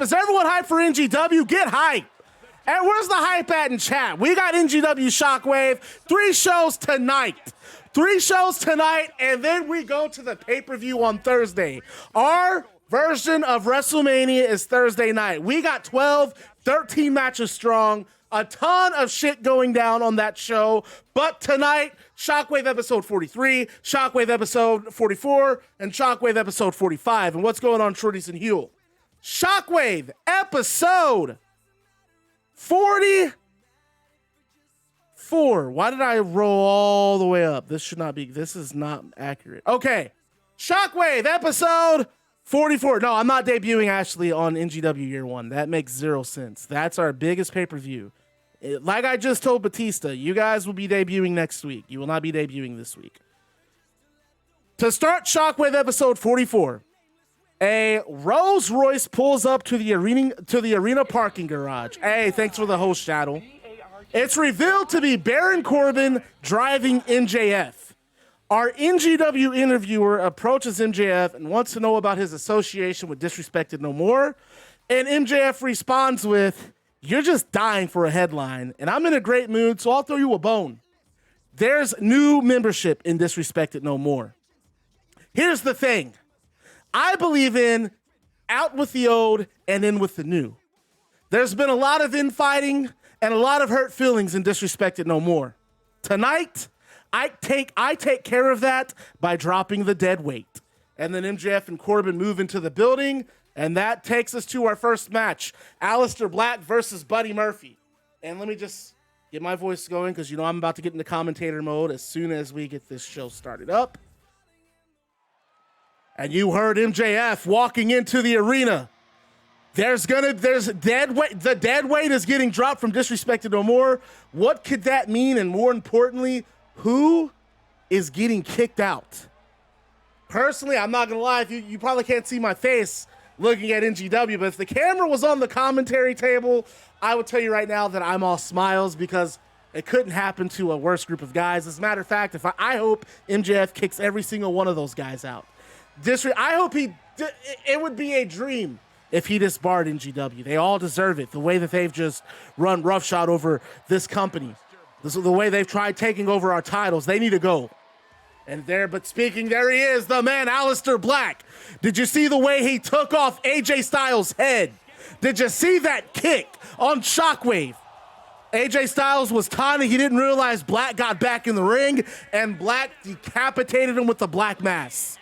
hype? Is everyone hype for NGW? Get hype. And where's the hype at in chat? We got NGW Shockwave, 3 shows tonight. 3 shows tonight, and then we go to the pay-per-view on Thursday. Our version of WrestleMania is Thursday night. We got 12, 13 matches strong, a ton of shit going down on that show. But tonight, Shockwave episode 43, Shockwave episode 44, and Shockwave episode 45. And what's going on, Shorties and Huel? Shockwave episode 44. Why did I roll all the way up? This is not accurate. Okay. Shockwave episode 44. No, I'm not debuting Ashley on NGW year 1. That makes 0 sense. That's our biggest pay-per-view. Like I just told Batista, you guys will be debuting next week. You will not be debuting this week. To start Shockwave episode 44, a Rolls Royce pulls up to the arena parking garage. Hey, thanks for the host, Shadow. It's revealed to be Baron Corbin driving MJF. Our NGW interviewer approaches MJF and wants to know about his association with Disrespected No More. And MJF responds with, "You're just dying for a headline, and I'm in a great mood, so I'll throw you a bone." There's new membership in Disrespected No More. Here's the thing. I believe in out with the old and in with the new. There's been a lot of infighting and a lot of hurt feelings in Disrespected No More. Tonight, I take care of that by dropping the dead weight. And then MJF and Corbin move into the building, and that takes us to our first match, Aleister Black versus Buddy Murphy. And let me just get my voice going because, I'm about to get into commentator mode as soon as we get this show started up. And you heard MJF walking into the arena. There's dead weight. The dead weight is getting dropped from Disrespected No More. What could that mean? And more importantly, who is getting kicked out? Personally, I'm not gonna lie. If you probably can't see my face looking at NGW, but if the camera was on the commentary table, I would tell you right now that I'm all smiles because it couldn't happen to a worse group of guys. As a matter of fact, I hope MJF kicks every single one of those guys out. I hope it would be a dream if he disbarred NGW. They all deserve it. The way that they've just run roughshod over this company. The way they've tried taking over our titles. They need to go. But speaking, there he is, the man, Aleister Black. Did you see the way he took off AJ Styles' head? Did you see that kick on Shockwave? AJ Styles was taunting. He didn't realize Black got back in the ring, and Black decapitated him with the Black Mass.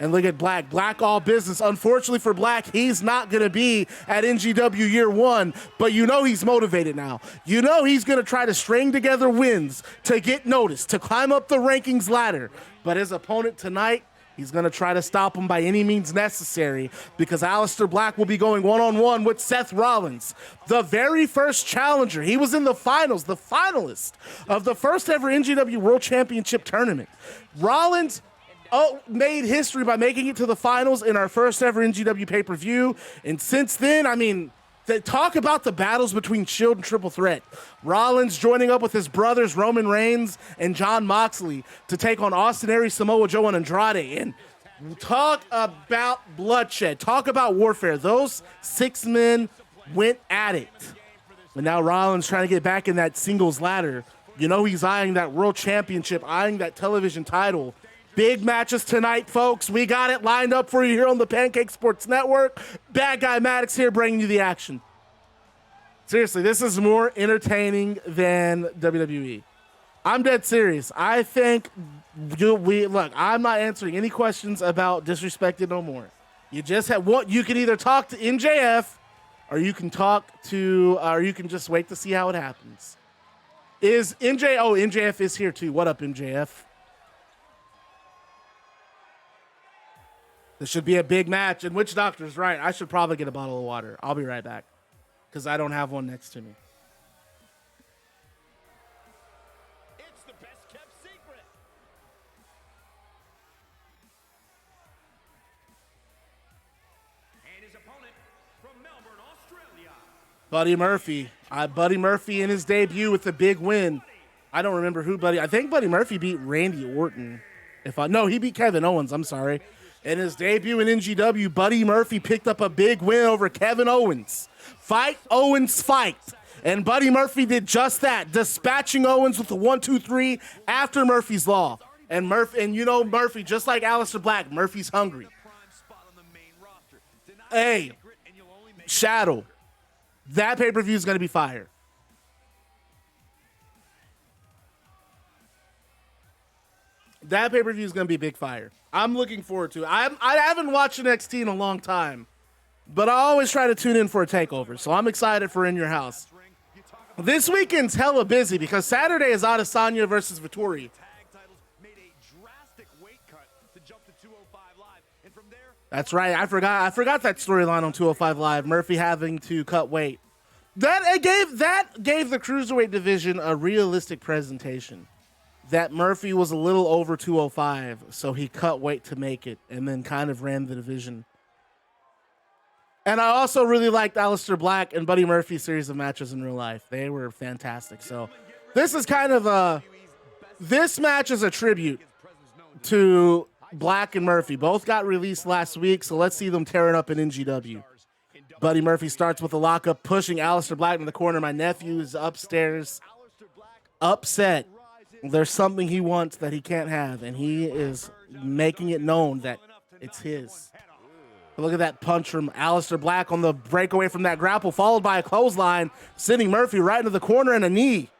And look at Black. Black all business. Unfortunately for Black, he's not going to be at NGW year 1, but he's motivated now. He's going to try to string together wins to get noticed, to climb up the rankings ladder. But his opponent tonight, he's going to try to stop him by any means necessary because Aleister Black will be going one-on-one with Seth Rollins, the very first challenger. He was in the finals, the finalist of the first ever NGW World Championship tournament. Rollins made history by making it to the finals in our first ever NGW pay-per-view. And since then, they talk about the battles between Shield and Triple Threat. Rollins joining up with his brothers Roman Reigns and Jon Moxley to take on Austin Aries, Samoa Joe, and Andrade. And talk about bloodshed. Talk about warfare. Those 6 men went at it. But now Rollins trying to get back in that singles ladder. He's eyeing that world championship, eyeing that television title. Big matches tonight, folks. We got it lined up for you here on the Pancake Sports Network. Bad Guy Maddox here bringing you the action. Seriously, this is more entertaining than WWE. I'm dead serious. I think look, I'm not answering any questions about Disrespected No More. You just have you can either talk to MJF or you can just wait to see how it happens. MJF is here too. What up, MJF? This should be a big match, and Witch Doctor's right. I should probably get a bottle of water. I'll be right back, because I don't have one next to me. It's the best kept secret. And his opponent from Melbourne, Australia. Buddy Murphy. Buddy Murphy in his debut with a big win. I don't remember who I think Buddy Murphy beat Randy Orton. No, he beat Kevin Owens. I'm sorry. In his debut in NGW, Buddy Murphy picked up a big win over Kevin Owens. Fight Owens fight. And Buddy Murphy did just that, dispatching Owens with a 1-2-3 after Murphy's Law. And Murphy, just like Aleister Black, Murphy's hungry. Hey, Shadow, that pay-per-view is going to be fire. That pay-per-view is going to be big fire. I'm looking forward to it. I haven't watched NXT in a long time, but I always try to tune in for a takeover, so I'm excited for In Your House. This weekend's hella busy because Saturday is Adesanya versus Vettori. That's right. I forgot that storyline on 205 Live. Murphy having to cut weight. That gave the cruiserweight division a realistic presentation. That Murphy was a little over 205, so he cut weight to make it, and then kind of ran the division. And I also really liked Aleister Black and Buddy Murphy's series of matches in real life. They were fantastic. So this is kind of this match is a tribute to Black and Murphy. Both got released last week, so let's see them tearing up in NGW. Buddy Murphy starts with a lockup, pushing Aleister Black in the corner. My nephew is upstairs, upset. There's something he wants that he can't have, and he is making it known that it's his. Look at that punch from Aleister Black on the breakaway from that grapple, followed by a clothesline, sending Murphy right into the corner and a knee.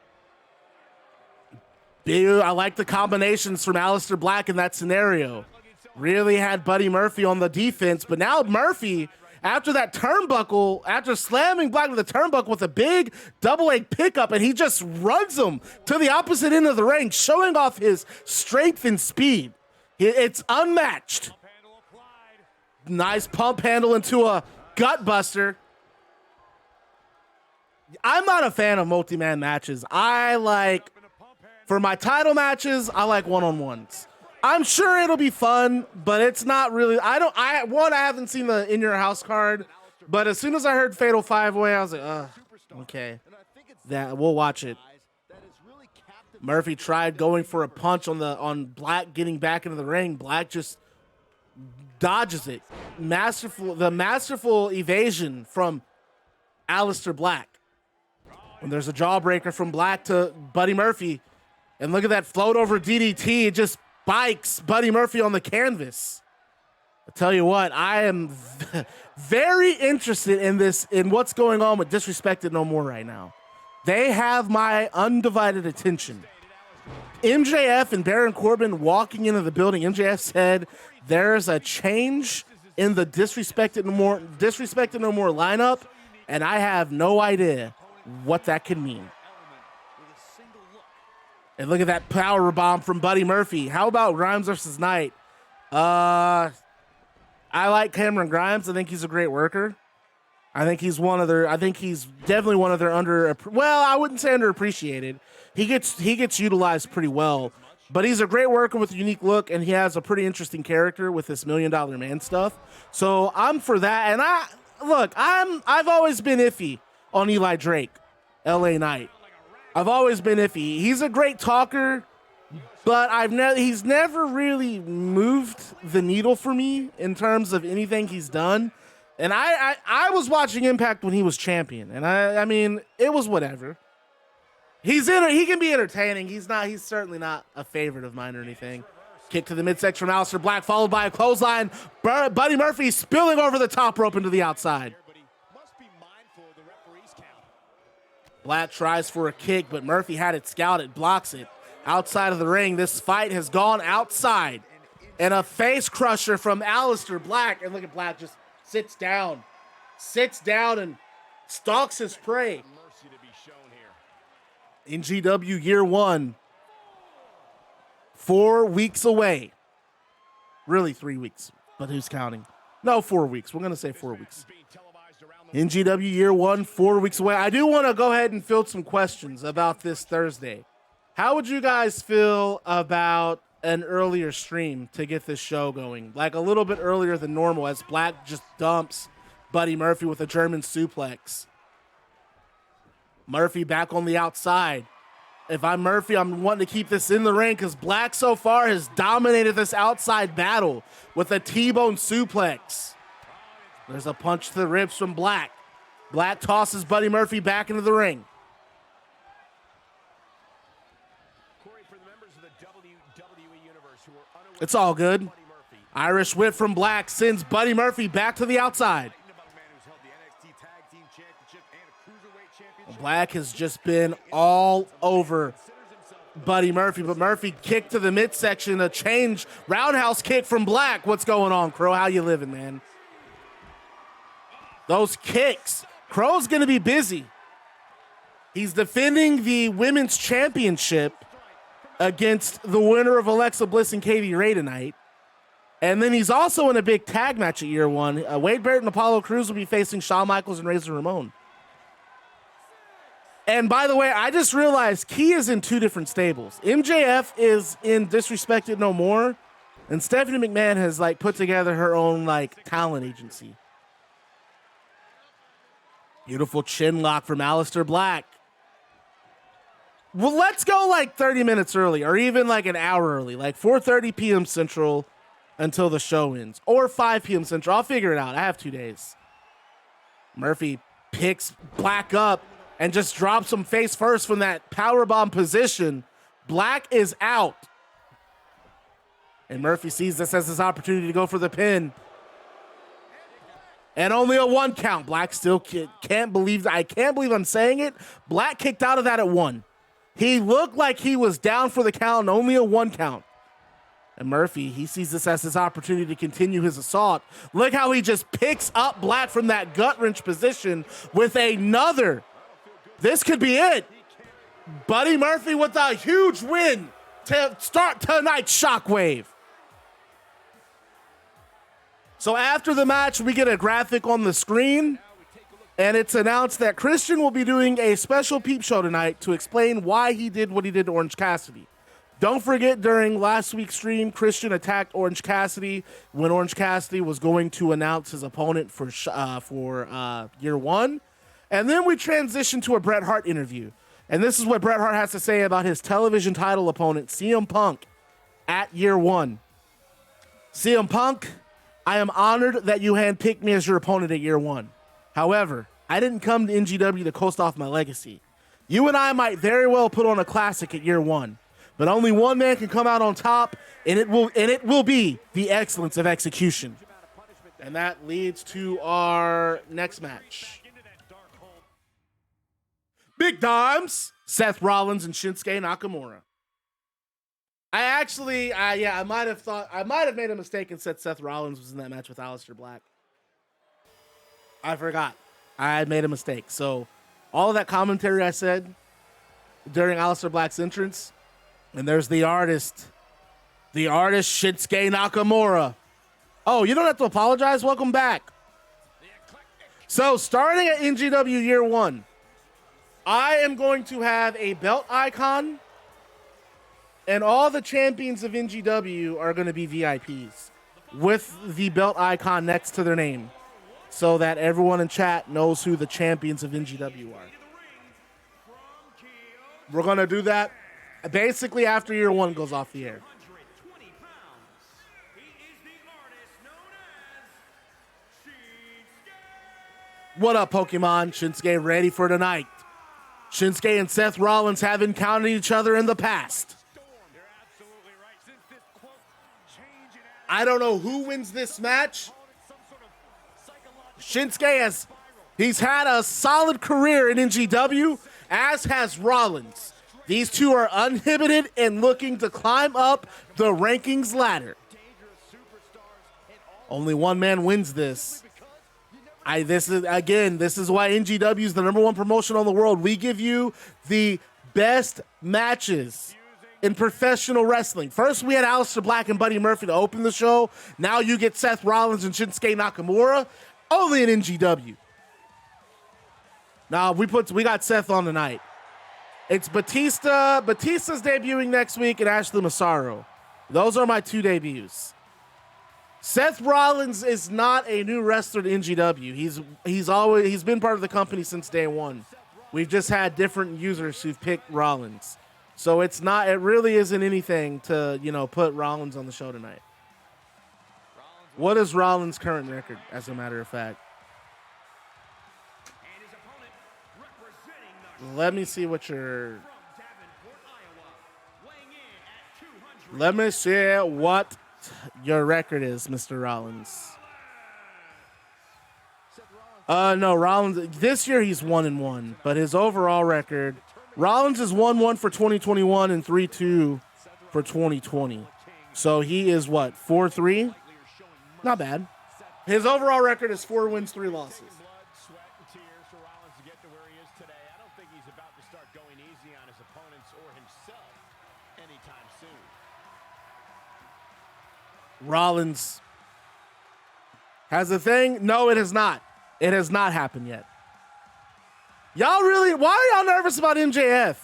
I like the combinations from Aleister Black in that scenario. Really had Buddy Murphy on the defense, but now Murphy, after that turnbuckle, after slamming Black with a turnbuckle with a big double leg pickup, and he just runs him to the opposite end of the ring, showing off his strength and speed. It's unmatched. Nice pump handle into a gut buster. I'm not a fan of multi-man matches. For my title matches, I like one-on-ones. I'm sure it'll be fun, but it's not really. I haven't seen the In Your House card, but as soon as I heard Fatal 5-Way, I was like, okay, we'll watch it. Murphy tried going for a punch on Black getting back into the ring. Black just dodges it. The masterful evasion from Aleister Black. When there's a jawbreaker from Black to Buddy Murphy, and look at that float over DDT, it just spikes Buddy Murphy on the canvas. I tell you what, I am very interested in what's going on with Disrespected No More right now. They have my undivided attention. MJF and Baron Corbin walking into the building. MJF said there's a change in the Disrespected No More lineup, and I have no idea what that could mean. And look at that power bomb from Buddy Murphy. How about Grimes versus Knight? I like Cameron Grimes. I think he's a great worker. I think he's definitely one of their I wouldn't say underappreciated. He gets utilized pretty well, but he's a great worker with a unique look, and he has a pretty interesting character with this $1 Million Man stuff. So I'm for that. And I've always been iffy on Eli Drake, LA Knight. I've always been iffy. He's a great talker, but he's never really moved the needle for me in terms of anything he's done. And I was watching Impact when he was champion, and I mean, it was whatever. He can be entertaining. He's certainly not a favorite of mine or anything. Kick to the midsection from Aleister Black, followed by a clothesline. Buddy Murphy spilling over the top rope into the outside. Black tries for a kick, but Murphy had it scouted, blocks it. Outside of the ring, this fight has gone outside. And a face crusher from Aleister Black. And look at Black just sits down and stalks his prey. NGW Year 1, 4 weeks away. Really 3 weeks, but who's counting? No, 4 weeks. We're going to say 4 weeks. NGW Year 1, 4 weeks away. I do want to go ahead and field some questions about this Thursday. How would you guys feel about an earlier stream to get this show going? Like a little bit earlier than normal, as Black just dumps Buddy Murphy with a German suplex. Murphy back on the outside. If I'm Murphy, I'm wanting to keep this in the ring because Black so far has dominated this outside battle with a T-bone suplex. There's a punch to the ribs from Black. Black tosses Buddy Murphy back into the ring. It's all good. Irish whip from Black sends Buddy Murphy back to the outside. Black has just been all over Buddy Murphy, but Murphy kicked to the midsection, a change, roundhouse kick from Black. What's going on, Crow? How you living, man? Those kicks. Crow's going to be busy. He's defending the women's championship against the winner of Alexa Bliss and Katie Ray tonight. And then he's also in a big tag match at year one. Wade Barrett and Apollo Crews will be facing Shawn Michaels and Razor Ramon. And by the way, I just realized Key is in two different stables. MJF is in Disrespected No More, and Stephanie McMahon has like put together her own like talent agency. Beautiful chin lock from Aleister Black. Well, let's go like 30 minutes early, or even like an hour early, like 4:30 p.m. Central until the show ends, or 5 p.m. Central. I'll figure it out. I have 2 days. Murphy picks Black up and just drops him face first from that powerbomb position. Black is out. And Murphy sees this as his opportunity to go for the pin. And only a 1 count. Black still can't believe, I can't believe I'm saying it. Black kicked out of that at 1. He looked like he was down for the count and only a 1 count. And Murphy, he sees this as his opportunity to continue his assault. Look how he just picks up Black from that gut wrench position with another. This could be it. Buddy Murphy with a huge win to start tonight's Shockwave. So after the match, we get a graphic on the screen, and it's announced that Christian will be doing a special peep show tonight to explain why he did what he did to Orange Cassidy. Don't forget, during last week's stream, Christian attacked Orange Cassidy when Orange Cassidy was going to announce his opponent for year one. And then we transitioned to a Bret Hart interview. And this is what Bret Hart has to say about his television title opponent, CM Punk, at year one. CM Punk, I am honored that you handpicked me as your opponent at year one. However, I didn't come to NGW to coast off my legacy. You and I might very well put on a classic at year one. But only one man can come out on top, and it will be the excellence of execution. And that leads to our next match. Big Dimes, Seth Rollins and Shinsuke Nakamura. I might have made a mistake and said Seth Rollins was in that match with Aleister Black. I forgot. I had made a mistake. So all of that commentary I said during Aleister Black's entrance, and there's the artist Shinsuke Nakamura. Oh, you don't have to apologize. Welcome back. So starting at NGW year one, I am going to have a belt icon, and all the champions of NGW are going to be VIPs with the belt icon next to their name so that everyone in chat knows who the champions of NGW are. We're going to do that basically after year one goes off the air. What up, Pokemon? Shinsuke ready for tonight. Shinsuke and Seth Rollins have encountered each other in the past. I don't know who wins this match. Shinsuke he's had a solid career in NGW, as has Rollins. These two are uninhibited and looking to climb up the rankings ladder. Only one man wins this. This is why NGW is the #1 promotion in the world. We give you the best matches in professional wrestling. First, we had Aleister Black and Buddy Murphy to open the show. Now you get Seth Rollins and Shinsuke Nakamura, only in NGW. Now we got Seth on tonight. It's Batista. Batista's debuting next week, and Ashley Massaro. Those are my 2 debuts. Seth Rollins is not a new wrestler to NGW. He's been part of the company since day one. We've just had different users who've picked Rollins. So it's not, it really isn't anything to, you know, put Rollins on the show tonight. What is Rollins' current record, as a matter of fact? And his opponent representing the Let me see what your, from Davenport, Iowa, weighing in at 200. let me see what your record is, Mr. Rollins. No, Rollins, this year he's 1-1, but his overall record, Rollins is 1-1 for 2021 and 3-2 for 2020. So he is what, 4-3? Not bad. His overall record is 4 wins, 3 losses. Blood, sweat, and tears for Rollins to get to where he is today. I don't think he's about to start going easy on his opponents or himself anytime soon. Rollins has a thing? No, it has not. It has not happened yet. Y'all really, why are y'all nervous about MJF?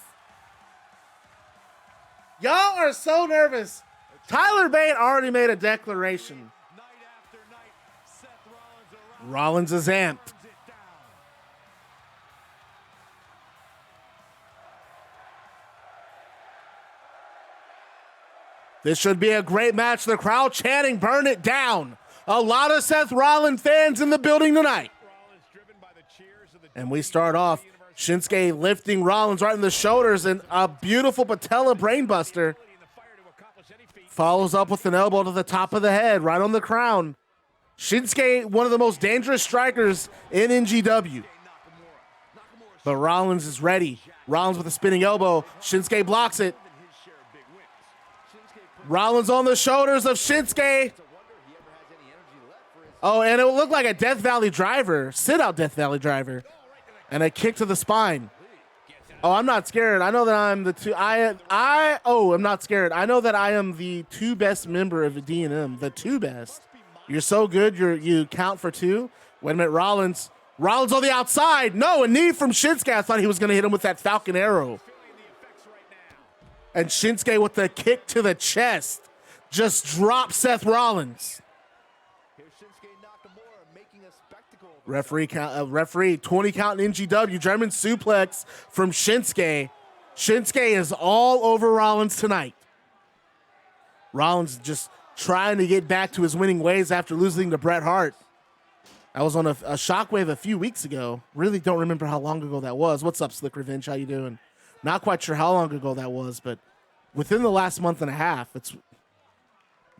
Y'all are so nervous. Tyler Bate already made a declaration. Night after night, Seth Rollins Rollins is amped. it down. This should be a great match. The crowd chanting, burn it down. A lot of Seth Rollins fans in the building tonight. Rollins driven by the cheers of the And we start off, Shinsuke lifting Rollins right in the shoulders and a beautiful patella brainbuster. and the fire to accomplish any feat. Follows up with an elbow to the top of the head, right on the crown. Shinsuke, one of the most dangerous strikers in NGW. But Rollins is ready. Rollins with a spinning elbow. Shinsuke blocks it. His share of big wins. Rollins on the shoulders of Shinsuke. Oh, and it looked like a Death Valley driver, sit-out Death Valley driver, and a kick to the spine. Oh, I'm not scared. I know that I'm the two. I'm not scared. I know that I am the 2 best member of the D&M, the 2 best. You're so good. You count for 2. Wait a minute, Rollins on the outside. No, a knee from Shinsuke. I thought he was going to hit him with that Falcon Arrow. And Shinsuke with the kick to the chest just dropped Seth Rollins. Here's Shinsuke Nakamura making a spectacle. Referee 20 count in NGW. German suplex from Shinsuke. Shinsuke is all over Rollins tonight. Rollins just trying to get back to his winning ways after losing to Bret Hart. I was on a Shockwave a few weeks ago. Really don't remember how long ago that was. What's up, Slick Revenge? How you doing? Not quite sure how long ago that was, but within the last month and a half,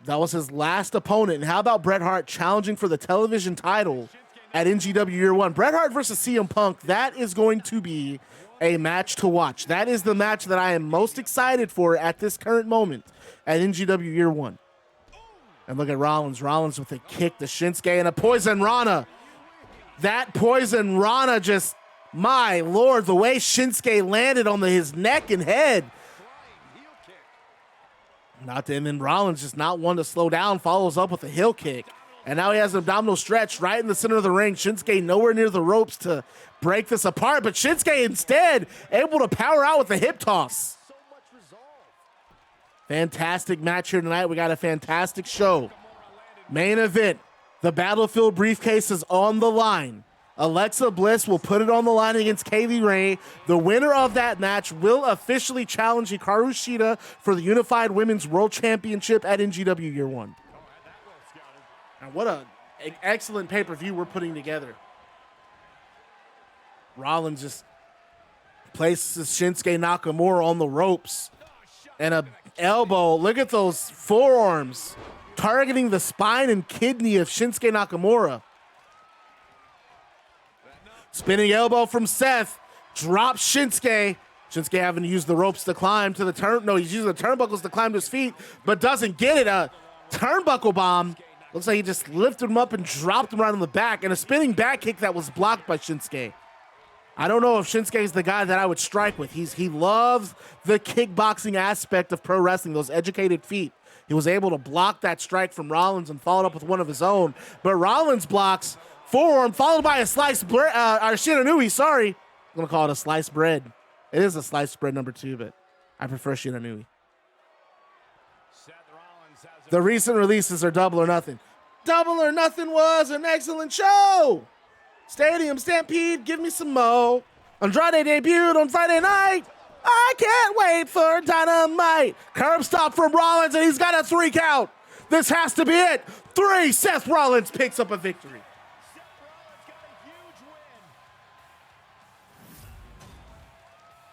that was his last opponent. And how about Bret Hart challenging for the television title at NGW Year 1? Bret Hart versus CM Punk, that is going to be a match to watch. That is the match that I am most excited for at this current moment at NGW Year 1. And look at Rollins. Rollins with a kick to Shinsuke and a Poison Rana. That Poison Rana just, my Lord, the way Shinsuke landed on his neck and head. Not to him, and Rollins just not one to slow down, follows up with a heel kick. And now he has an abdominal stretch right in the center of the ring. Shinsuke nowhere near the ropes to break this apart, but Shinsuke instead able to power out with a hip toss. So much resolve. Fantastic match here tonight. We got a fantastic show. Main event. The Battlefield briefcase is on the line. Alexa Bliss will put it on the line against Kaylee Ray. The winner of that match will officially challenge Hikaru Shida for the Unified Women's World Championship at NGW Year 1. And what an excellent pay-per-view we're putting together. Rollins just places Shinsuke Nakamura on the ropes. And a elbow. Look at those forearms targeting the spine and kidney of Shinsuke Nakamura. Spinning elbow from Seth. Drops Shinsuke. Shinsuke having to use the ropes to climb to the turn. No, he's using the turnbuckles to climb to his feet, but doesn't get it. A turnbuckle bomb. Looks like he just lifted him up and dropped him right on the back. And a spinning back kick that was blocked by Shinsuke. I don't know if Shinsuke is the guy that I would strike with. He loves the kickboxing aspect of pro wrestling, those educated feet. He was able to block that strike from Rollins and followed up with one of his own. But Rollins blocks forearm, followed by a sliced bread, or Shinanui, sorry. I'm going to call it a sliced bread. It is a sliced bread number 2, but I prefer Shinanui. The recent releases are Double or Nothing. Double or Nothing was an excellent show. Stadium Stampede, give me some mo. Andrade debuted on Friday night. I can't wait for Dynamite. Curb stop from Rollins, and he's got a 3 count. This has to be it. 3. Seth Rollins picks up a victory. Seth Rollins got a huge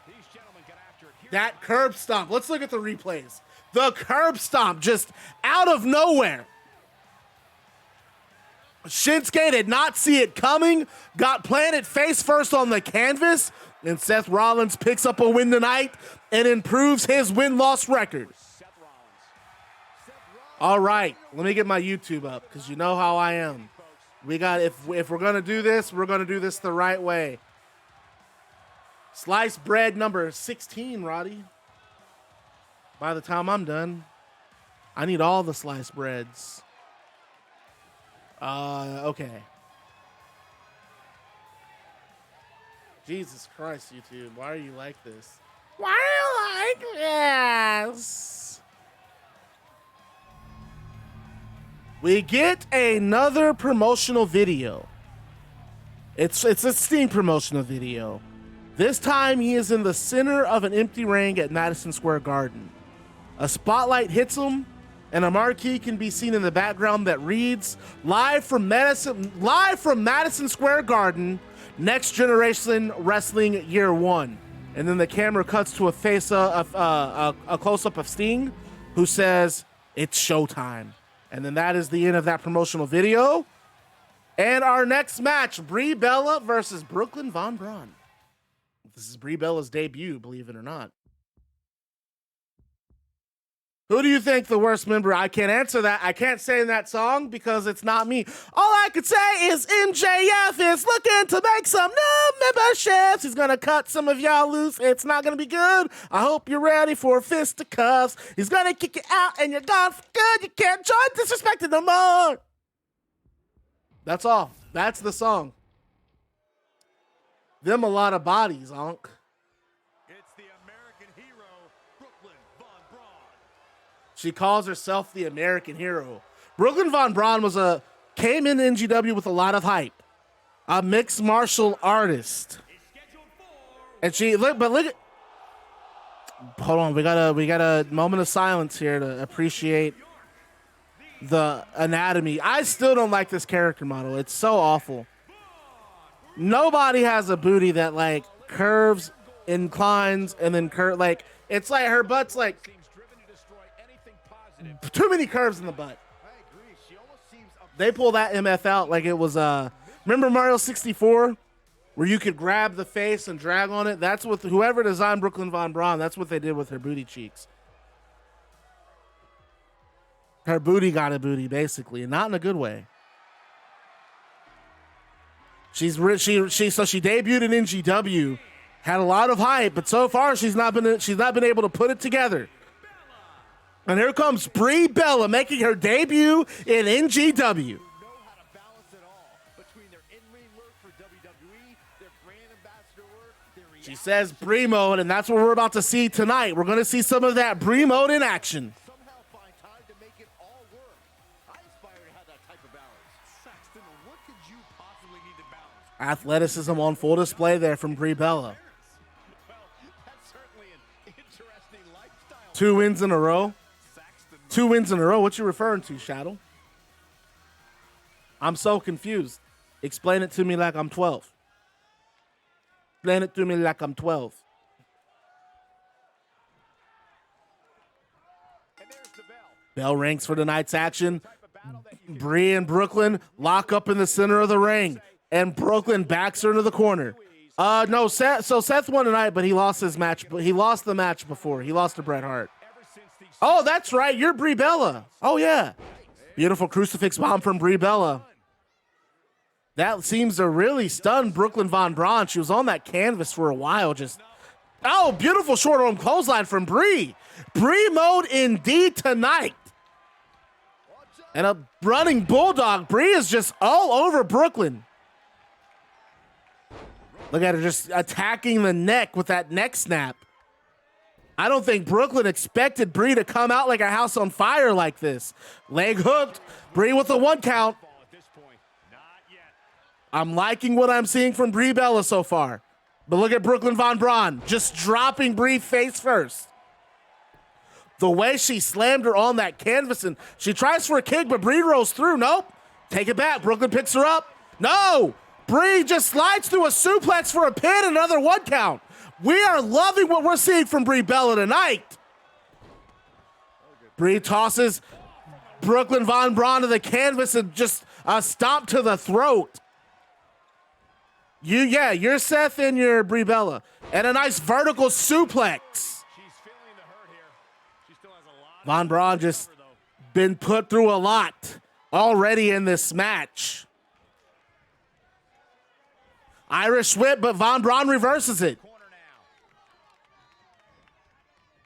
win. These gentlemen get after it here. That curb stomp. Let's look at the replays. The curb stomp just out of nowhere. Shinsuke did not see it coming, got planted face first on the canvas, and Seth Rollins picks up a win tonight and improves his win-loss record. All right, let me get my YouTube up because you know how I am. We got if we're gonna do this, we're gonna do this the right way. Sliced bread number 16, Roddy. By the time I'm done, I need all the sliced breads. Okay. Jesus Christ, YouTube. Why are you like this? Why are you like this? We get another promotional video. It's a Sting promotional video. This time he is in the center of an empty ring at Madison Square Garden. A spotlight hits him, and a marquee can be seen in the background that reads, live from Madison Square Garden, Next Generation Wrestling Year 1. And then the camera cuts to a close-up of Sting, who says, it's showtime. And then that is the end of that promotional video. And our next match, Brie Bella versus Brooklyn Von Braun. This is Brie Bella's debut, believe it or not. Who do you think the worst member? I can't answer that. I can't say in that song because it's not me. All I could say is MJF is looking to make some new memberships. He's going to cut some of y'all loose. It's not going to be good. I hope you're ready for fisticuffs. He's going to kick you out and you're gone for good. You can't join Disrespected no more. That's all. That's the song. Them a lot of bodies, Onk. It's the American hero, Brooklyn Von Braun. She calls herself the American hero. Brooklyn Von Braun came in NGW with a lot of hype. A mixed martial artist. And look at, hold on, we got a moment of silence here to appreciate the anatomy. I still don't like this character model. It's so awful. Nobody has a booty that like curves, inclines, and then like it's like her butt's like too many curves in the butt. They pull that MF out like it was remember Mario 64 where you could grab the face and drag on it? That's what whoever designed Brooklyn Von Braun, that's what they did with her booty cheeks. Her booty got a booty basically, and not in a good way. So she debuted in NGW, had a lot of hype, but so far she's not been able to put it together. And here comes Brie Bella making her debut in NGW. She says Brie mode, and that's what we're about to see tonight. We're going to see some of that Brie mode in action. Athleticism on full display there from Brie Bella. Well, 2 wins in a row. 2 wins in a row. What you referring to, Shadow? I'm so confused. Explain it to me like I'm 12. Explain it to me like I'm 12. Bell rings for tonight's action. Brie and Brooklyn lock up in the center of the ring. And Brooklyn backs her into the corner. No, Seth won tonight, but he lost his match. But he lost the match before. He lost to Bret Hart. Oh, that's right. You're Brie Bella. Oh, yeah. Beautiful crucifix bomb from Brie Bella. That seems to really stun Brooklyn Von Braun. She was on that canvas for a while. Oh, beautiful short arm clothesline from Brie. Brie mode indeed tonight. And a running bulldog. Brie is just all over Brooklyn. Look at her just attacking the neck with that neck snap. I don't think Brooklyn expected Brie to come out like a house on fire like this. Leg hooked. Brie with a 1 count. I'm liking what I'm seeing from Brie Bella so far. But look at Brooklyn Von Braun just dropping Brie face first. The way she slammed her on that canvas, and she tries for a kick, but Brie rolls through. Nope. Take it back. Brooklyn picks her up. No. Brie just slides through a suplex for a pin, another 1 count. We are loving what we're seeing from Brie Bella tonight. Brie tosses Brooklyn Von Braun to the canvas and just a stomp to the throat. You're Seth and you're Brie Bella. And a nice vertical suplex. She's feeling the hurt here. She still has a lot. Von Braun just been put through a lot already in this match. Irish whip, but Von Braun reverses it.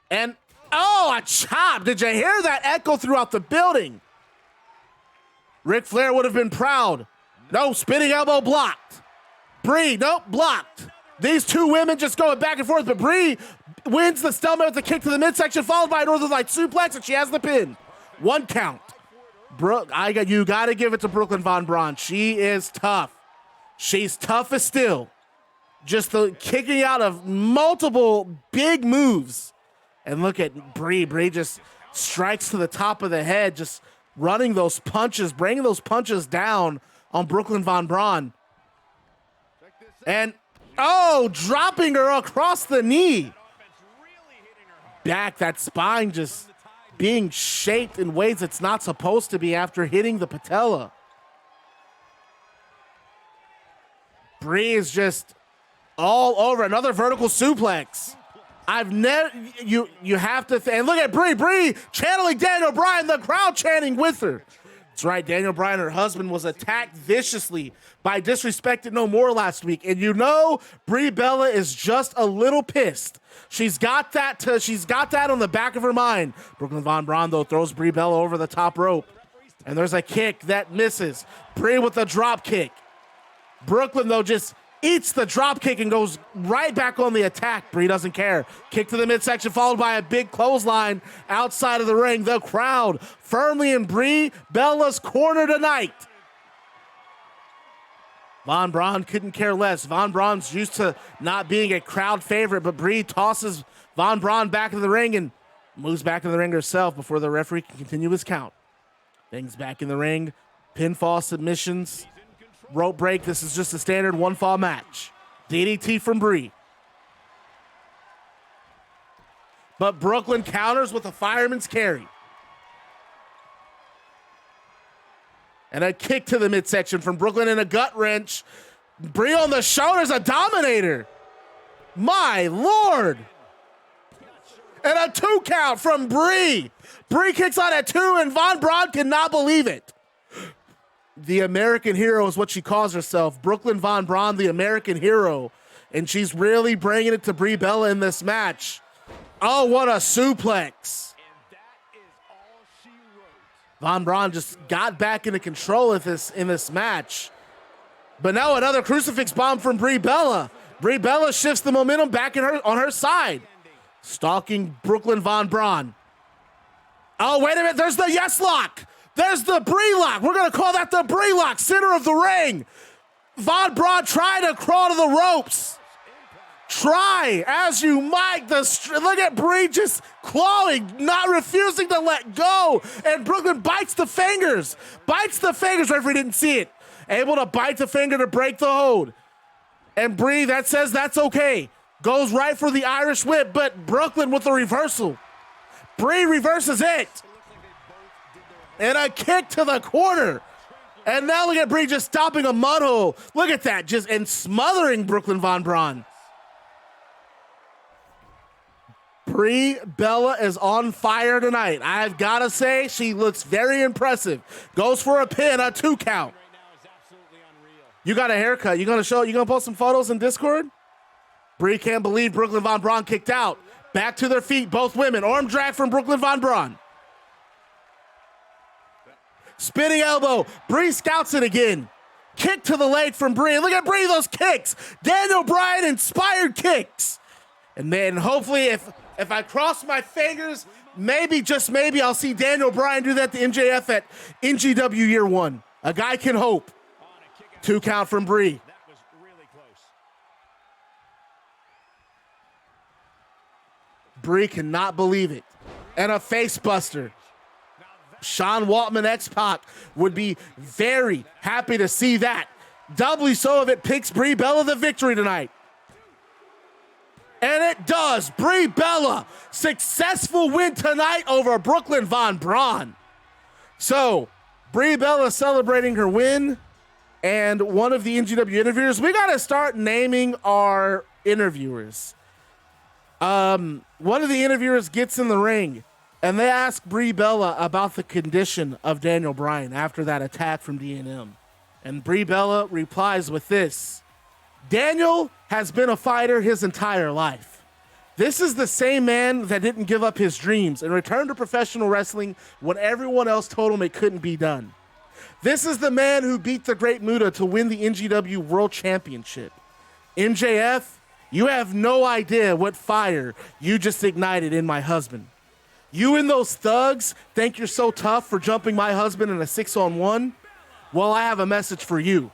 And, oh, a chop. Did you hear that echo throughout the building? Ric Flair would have been proud. No, spinning elbow blocked. Brie, nope, blocked. These two women just going back and forth, but Brie wins the stalemate with a kick to the midsection, followed by a Northern Light suplex, and she has the pin. 1 count. You got to give it to Brooklyn Von Braun. She is tough. She's tough as steel. Just the kicking out of multiple big moves. And look at Brie. Brie just strikes to the top of the head, just running those punches, bringing those punches down on Brooklyn Von Braun. And, oh, dropping her across the knee. Back, that spine just being shaped in ways it's not supposed to be after hitting the patella. Brie is just all over. Another vertical suplex. I've never, you have to, and look at Brie channeling Daniel Bryan, the crowd chanting with her. That's right, Daniel Bryan, her husband, was attacked viciously by Disrespected No More last week. And you know, Brie Bella is just a little pissed. She's got that on the back of her mind. Brooklyn Von Braun, though, throws Brie Bella over the top rope. And there's a kick that misses. Brie with a drop kick. Brooklyn, though, just eats the drop kick and goes right back on the attack. Brie doesn't care. Kick to the midsection, followed by a big clothesline outside of the ring. The crowd firmly in Brie Bella's corner tonight. Von Braun couldn't care less. Von Braun's used to not being a crowd favorite, but Brie tosses Von Braun back in the ring and moves back in the ring herself before the referee can continue his count. Things back in the ring. Pinfall submissions. Rope break. This is just a standard 1-fall match. DDT from Brie. But Brooklyn counters with a fireman's carry. And a kick to the midsection from Brooklyn and a gut wrench. Brie on the shoulders, a dominator. My Lord. And a 2 count from Brie. Brie kicks out at 2 and Von Braun cannot believe it. The American hero is what she calls herself. Brooklyn Von Braun, the American hero. And she's really bringing it to Brie Bella in this match. Oh, what a suplex. Von Braun just got back into control of this in this match. But now another crucifix bomb from Brie Bella. Brie Bella shifts the momentum back on her side. Stalking Brooklyn Von Braun. Oh, wait a minute. There's the yes lock. There's the Brie lock. We're going to call that the Brie lock. Center of the ring. Von Braun trying to crawl to the ropes. Try as you might. Look at Brie just clawing, not refusing to let go. And Brooklyn bites the fingers. Bites the fingers. Referee didn't see it. Able to bite the finger to break the hold. And Brie, that says that's okay. Goes right for the Irish whip, but Brooklyn with the reversal. Brie reverses it. And a kick to the corner. And now look at Brie just stopping a mud hole. Look at that, just and smothering Brooklyn Von Braun. Brie Bella is on fire tonight. I've got to say, she looks very impressive. Goes for a pin, a 2 count. You got a haircut. You gonna post some photos in Discord? Brie can't believe Brooklyn Von Braun kicked out. Back to their feet, both women. Arm drag from Brooklyn Von Braun. Spinning elbow. Brie scouts it again. Kick to the leg from Brie. Look at Brie, those kicks. Daniel Bryan inspired kicks. And then hopefully if I cross my fingers, maybe, just maybe, I'll see Daniel Bryan do that to MJF at NGW Year 1. A guy can hope. 2 count from Brie. Brie cannot believe it. And a face buster. Sean Waltman X-Pac would be very happy to see that. Doubly so if it picks Brie Bella the victory tonight. And it does. Brie Bella, successful win tonight over Brooklyn Von Braun. So, Brie Bella celebrating her win. And one of the NGW interviewers, we got to start naming our interviewers. One of the interviewers gets in the ring, and they ask Brie Bella about the condition of Daniel Bryan after that attack from D&M. And Brie Bella replies with this: Daniel has been a fighter his entire life. This is the same man that didn't give up his dreams and returned to professional wrestling when everyone else told him it couldn't be done. This is the man who beat the Great Muta to win the NGW World Championship. MJF, you have no idea what fire you just ignited in my husband. You and those thugs think you're so tough for jumping my husband in a 6-on-1? Well, I have a message for you.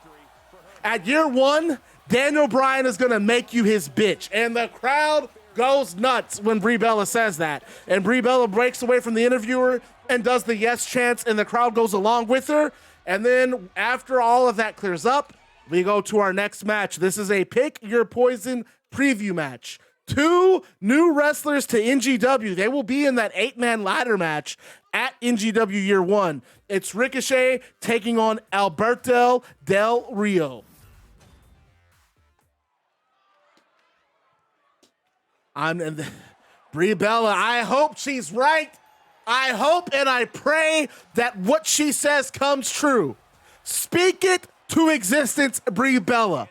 At year one, Daniel Bryan is going to make you his bitch. And the crowd goes nuts when Brie Bella says that. And Brie Bella breaks away from the interviewer and does the yes chants, and the crowd goes along with her. And then after all of that clears up, we go to our next match. This is a Pick Your Poison preview match. 2 new wrestlers to NGW. They will be in that 8-man ladder match at NGW Year 1. It's Ricochet taking on Alberto Del Rio. Brie Bella, I hope she's right. I hope and I pray that what she says comes true. Speak it to existence, Brie Bella.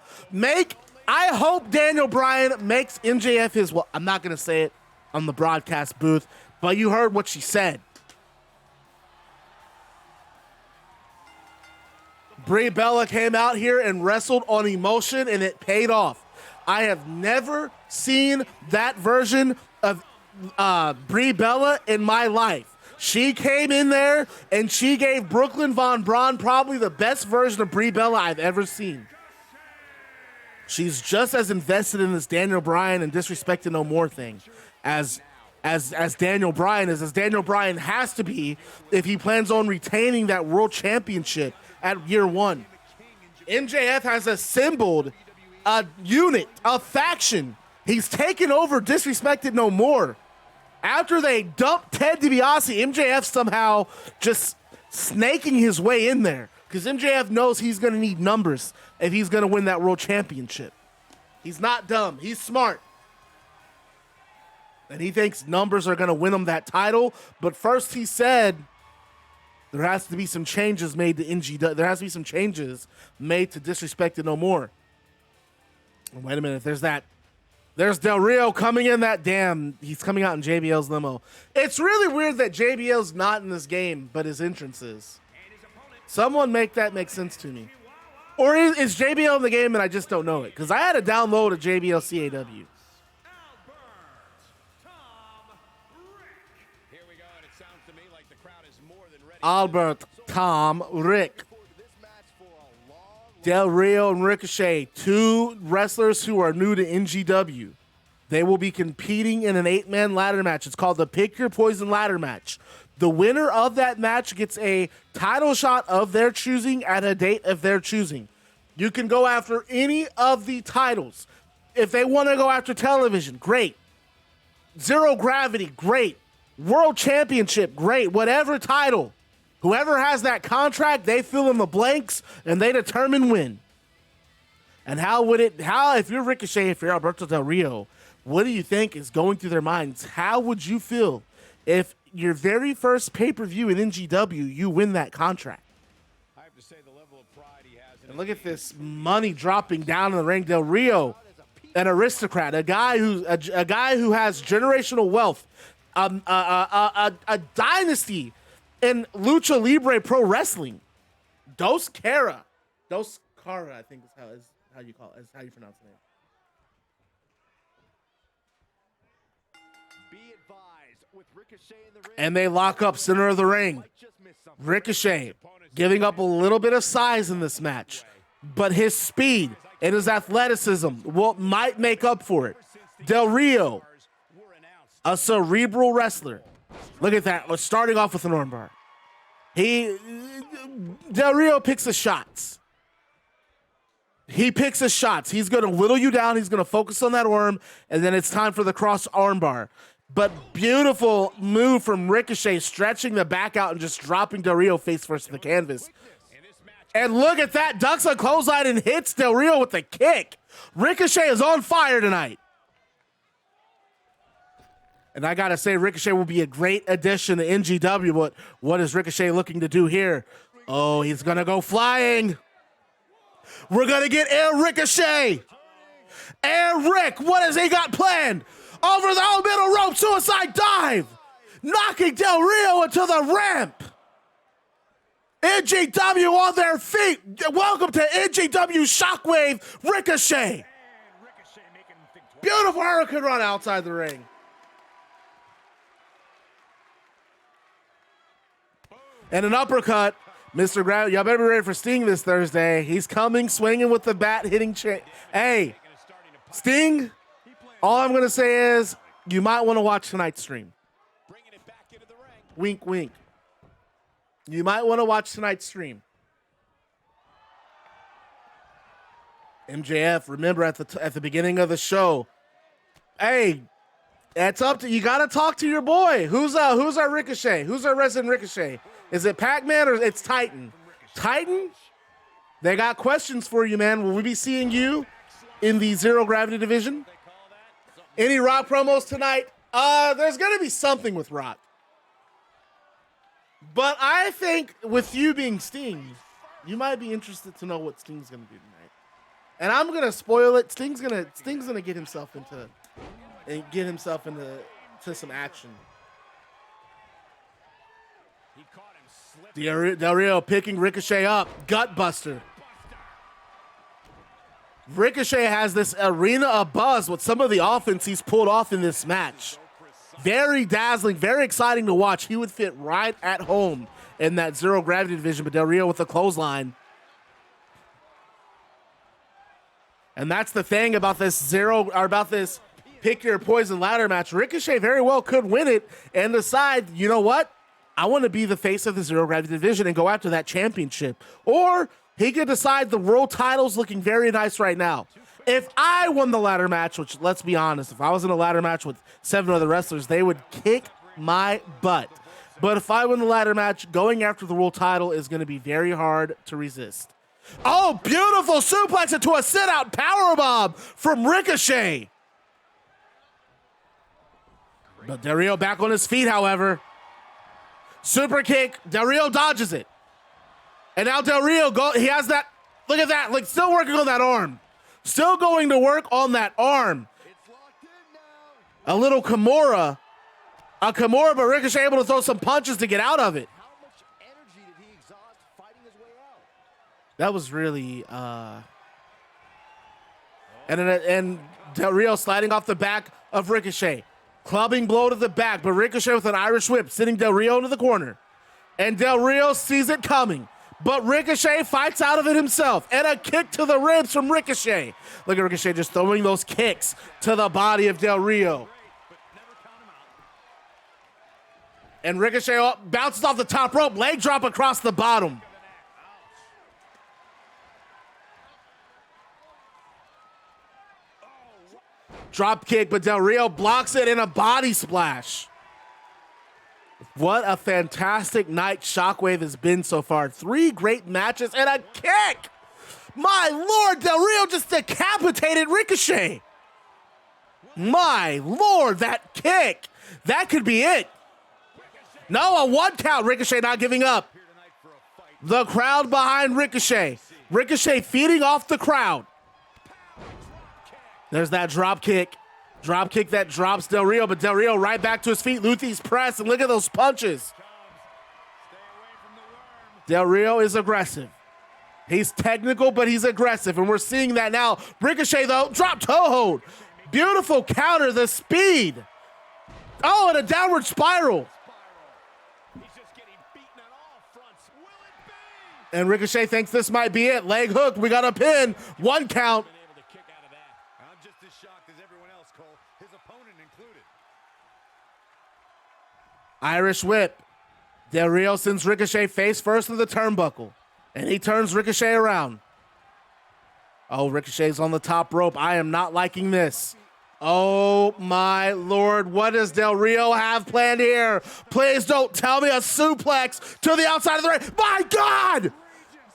I hope Daniel Bryan makes MJF his, well, I'm not going to say it on the broadcast booth, but you heard what she said. Brie Bella came out here and wrestled on emotion, and it paid off. I have never seen that version of Brie Bella in my life. She came in there and she gave Brooklyn Von Braun probably the best version of Brie Bella I've ever seen. She's just as invested in this Daniel Bryan and Disrespect No More thing as Daniel Bryan is, as Daniel Bryan has to be if he plans on retaining that world championship at Year 1. MJF has assembled a unit, a faction. He's taken over Disrespected No More. After they dumped Ted DiBiase, MJF somehow just snaking his way in there because MJF knows he's going to need numbers if he's going to win that world championship. He's not dumb. He's smart. And he thinks numbers are going to win him that title. But first he said there has to be some changes made to NGW. There has to be some changes made to Disrespected No More. And wait a minute. There's Del Rio coming in he's coming out in JBL's limo. It's really weird that JBL's not in this game, but his entrance is. Someone make that make sense to me. Or is JBL in the game and I just don't know it? Because I had to download a JBL CAW. Albert, Tom, Rick. Del Rio and Ricochet, 2 wrestlers who are new to NGW. They will be competing in an 8-man ladder match. It's called the Pick Your Poison ladder match. The winner of that match gets a title shot of their choosing at a date of their choosing. You can go after any of the titles. If they want to go after television, great. Zero Gravity, great. World Championship, great. Whatever title. Whoever has that contract, they fill in the blanks and they determine when. And if you're Ricochet, if you're Alberto Del Rio, what do you think is going through their minds? How would you feel if your very first pay-per-view in NGW, you win that contract? I have to say the level of pride he has. And look at this money dropping down in the ring. Del Rio, an aristocrat, a guy who has generational wealth, a dynasty in Lucha Libre Pro Wrestling. Dos Cara, I think is how you call it, is how you pronounce the name. Be advised, with Ricochet in the ring, And they lock up center of the ring. Ricochet giving up a little bit of size in this match, but his speed and his athleticism might make up for it. Del Rio A cerebral wrestler. Look at that. We're starting off with an armbar. Del Rio picks the shots. He picks his shots. He's going to whittle you down. He's going to focus on that arm, and then it's time for the cross armbar. But beautiful move from Ricochet, stretching the back out and just dropping Del Rio face first to the canvas. And look at that. Ducks a clothesline and hits Del Rio with a kick. Ricochet is on fire tonight. And I got to say, Ricochet will be a great addition to NGW, but what is Ricochet looking to do here? Oh, he's going to go flying. We're going to get Air Ricochet. Air Rick, what has he got planned? Over the middle rope, suicide dive. Knocking Del Rio into the ramp. NGW on their feet. Welcome to NGW Shockwave Ricochet. Beautiful Hurricane run outside the ring. And an uppercut. Mr. Grab, y'all better be ready for Sting this Thursday. He's coming, swinging with the bat, hitting. Hey, Sting, all I'm going to say is you might want to watch tonight's stream. Wink, wink. You might want to watch tonight's stream. MJF, remember at the beginning of the show, hey, that's up to you. Got to talk to your boy. Who's our Ricochet? Who's our resident Ricochet? Is it Pac-Man or it's Titan? Titan? They got questions for you, man. Will we be seeing you in the Zero Gravity division? Any Rock promos tonight? There's going to be something with Rock. But I think with you being Sting, you might be interested to know what Sting's going to do tonight. And I'm going to spoil it. Sting's going to get himself into some action. Del Rio picking Ricochet up. Gutbuster. Ricochet has this arena abuzz with some of the offense he's pulled off in this match. Very dazzling, very exciting to watch. He would fit right at home in that Zero Gravity division, but Del Rio with the clothesline. And that's the thing about this pick your poison ladder match. Ricochet very well could win it and decide, you know what? I want to be the face of the Zero Gravity division and go after that championship. Or he could decide the world title's looking very nice right now. If I won the ladder match, which let's be honest, if I was in a ladder match with 7 other wrestlers, they would kick my butt. But if I win the ladder match, going after the world title is going to be very hard to resist. Oh, beautiful suplex into a sit-out powerbomb from Ricochet. But Del Rio back on his feet, however. Super kick. Del Rio dodges it. And now Del Rio, he has that. Look at that. Like, still working on that arm. Still going to work on that arm. A little Kimura. A Kimura, but Ricochet able to throw some punches to get out of it. How much energy did he exhaust fighting his way out? That was really. And Del Rio sliding off the back of Ricochet. Clubbing blow to the back, but Ricochet with an Irish whip, sending Del Rio into the corner. And Del Rio sees it coming, but Ricochet fights out of it himself. And a kick to the ribs from Ricochet. Look at Ricochet just throwing those kicks to the body of Del Rio. And Ricochet bounces off the top rope, leg drop across the bottom. Drop kick, but Del Rio blocks it in a body splash. What a fantastic night Shockwave has been so far. 3 great matches and a kick. My Lord, Del Rio just decapitated Ricochet. My Lord, that kick. That could be it. No, a 1 count. Ricochet not giving up. The crowd behind Ricochet. Ricochet feeding off the crowd. There's that drop kick. Drop kick that drops Del Rio, but Del Rio right back to his feet. Luthi's press, and look at those punches. Del Rio is aggressive. He's technical, but he's aggressive, and we're seeing that now. Ricochet, though, drop toe hold. Beautiful counter, the speed. Oh, and a downward spiral. And Ricochet thinks this might be it. Leg hook, we got a pin. 1 count. Irish whip. Del Rio sends Ricochet face first to the turnbuckle, and he turns Ricochet around. Oh, Ricochet's on the top rope. I am not liking this. Oh my Lord, what does Del Rio have planned here? Please don't tell me a suplex to the outside of the ring. My God!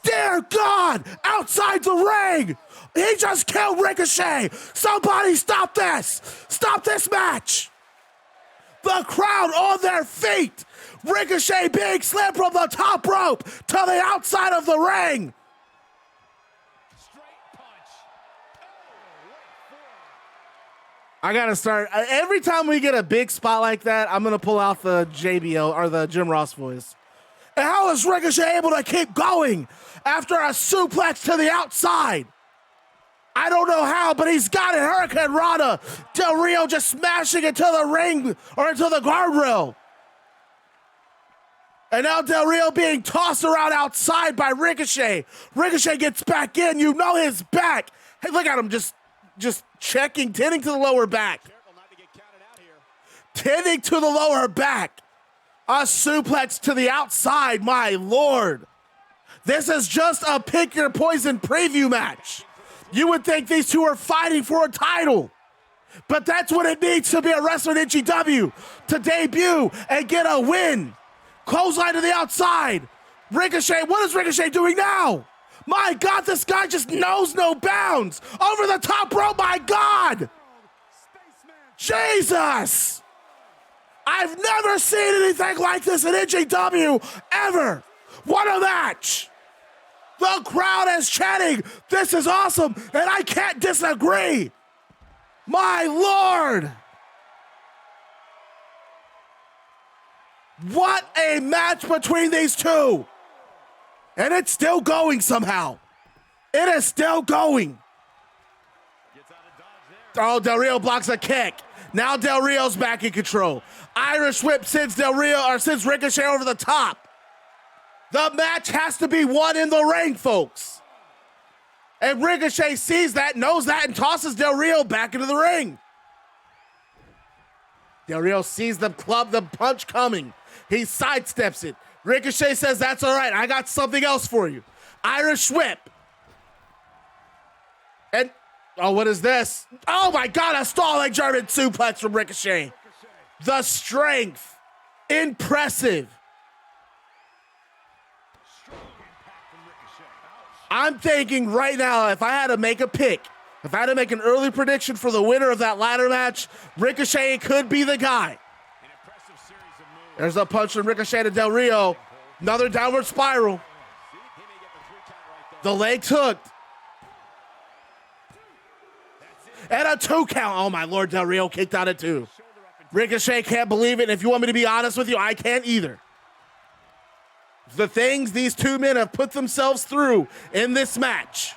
Dear God! Outside the ring! He just killed Ricochet! Somebody stop this! Stop this match! The crowd on their feet! Ricochet being slammed from the top rope to the outside of the ring! I gotta start. Every time we get a big spot like that, I'm gonna pull out the JBL or the Jim Ross voice. And how is Ricochet able to keep going after a suplex to the outside? I don't know how, but he's got it. Hurricane Rana. Del Rio just smashing into the ring or into the guardrail. And now Del Rio being tossed around outside by Ricochet. Ricochet gets back in. You know his back. Hey, look at him just checking, tending to the lower back. Tending to the lower back. A suplex to the outside, my Lord. This is just a pick your poison preview match. You would think these two are fighting for a title. But that's what it needs to be a wrestler in NGW. To debut and get a win. Clothesline to the outside. Ricochet, what is Ricochet doing now? My God, this guy just knows no bounds. Over the top rope, my God. Jesus. I've never seen anything like this in NGW, ever. What a match. The crowd is chanting, this is awesome, and I can't disagree. My Lord. What a match between these two. And it's still going somehow. It is still going. Oh, Del Rio blocks a kick. Now Del Rio's back in control. Irish whip sends sends Ricochet over the top. The match has to be won in the ring, folks. And Ricochet sees that, knows that, and tosses Del Rio back into the ring. Del Rio sees the punch coming. He sidesteps it. Ricochet says, that's all right. I got something else for you. Irish whip. And, oh, what is this? Oh, my God, a stalling German suplex from Ricochet. The strength. Impressive. I'm thinking right now, if I had to make a pick, if I had to make an early prediction for the winner of that ladder match, Ricochet could be the guy. There's a punch from Ricochet to Del Rio. Another downward spiral. The leg's hooked. And a 2 count. Oh, my Lord, Del Rio kicked out at 2. Ricochet can't believe it. And if you want me to be honest with you, I can't either. The things these two men have put themselves through in this match.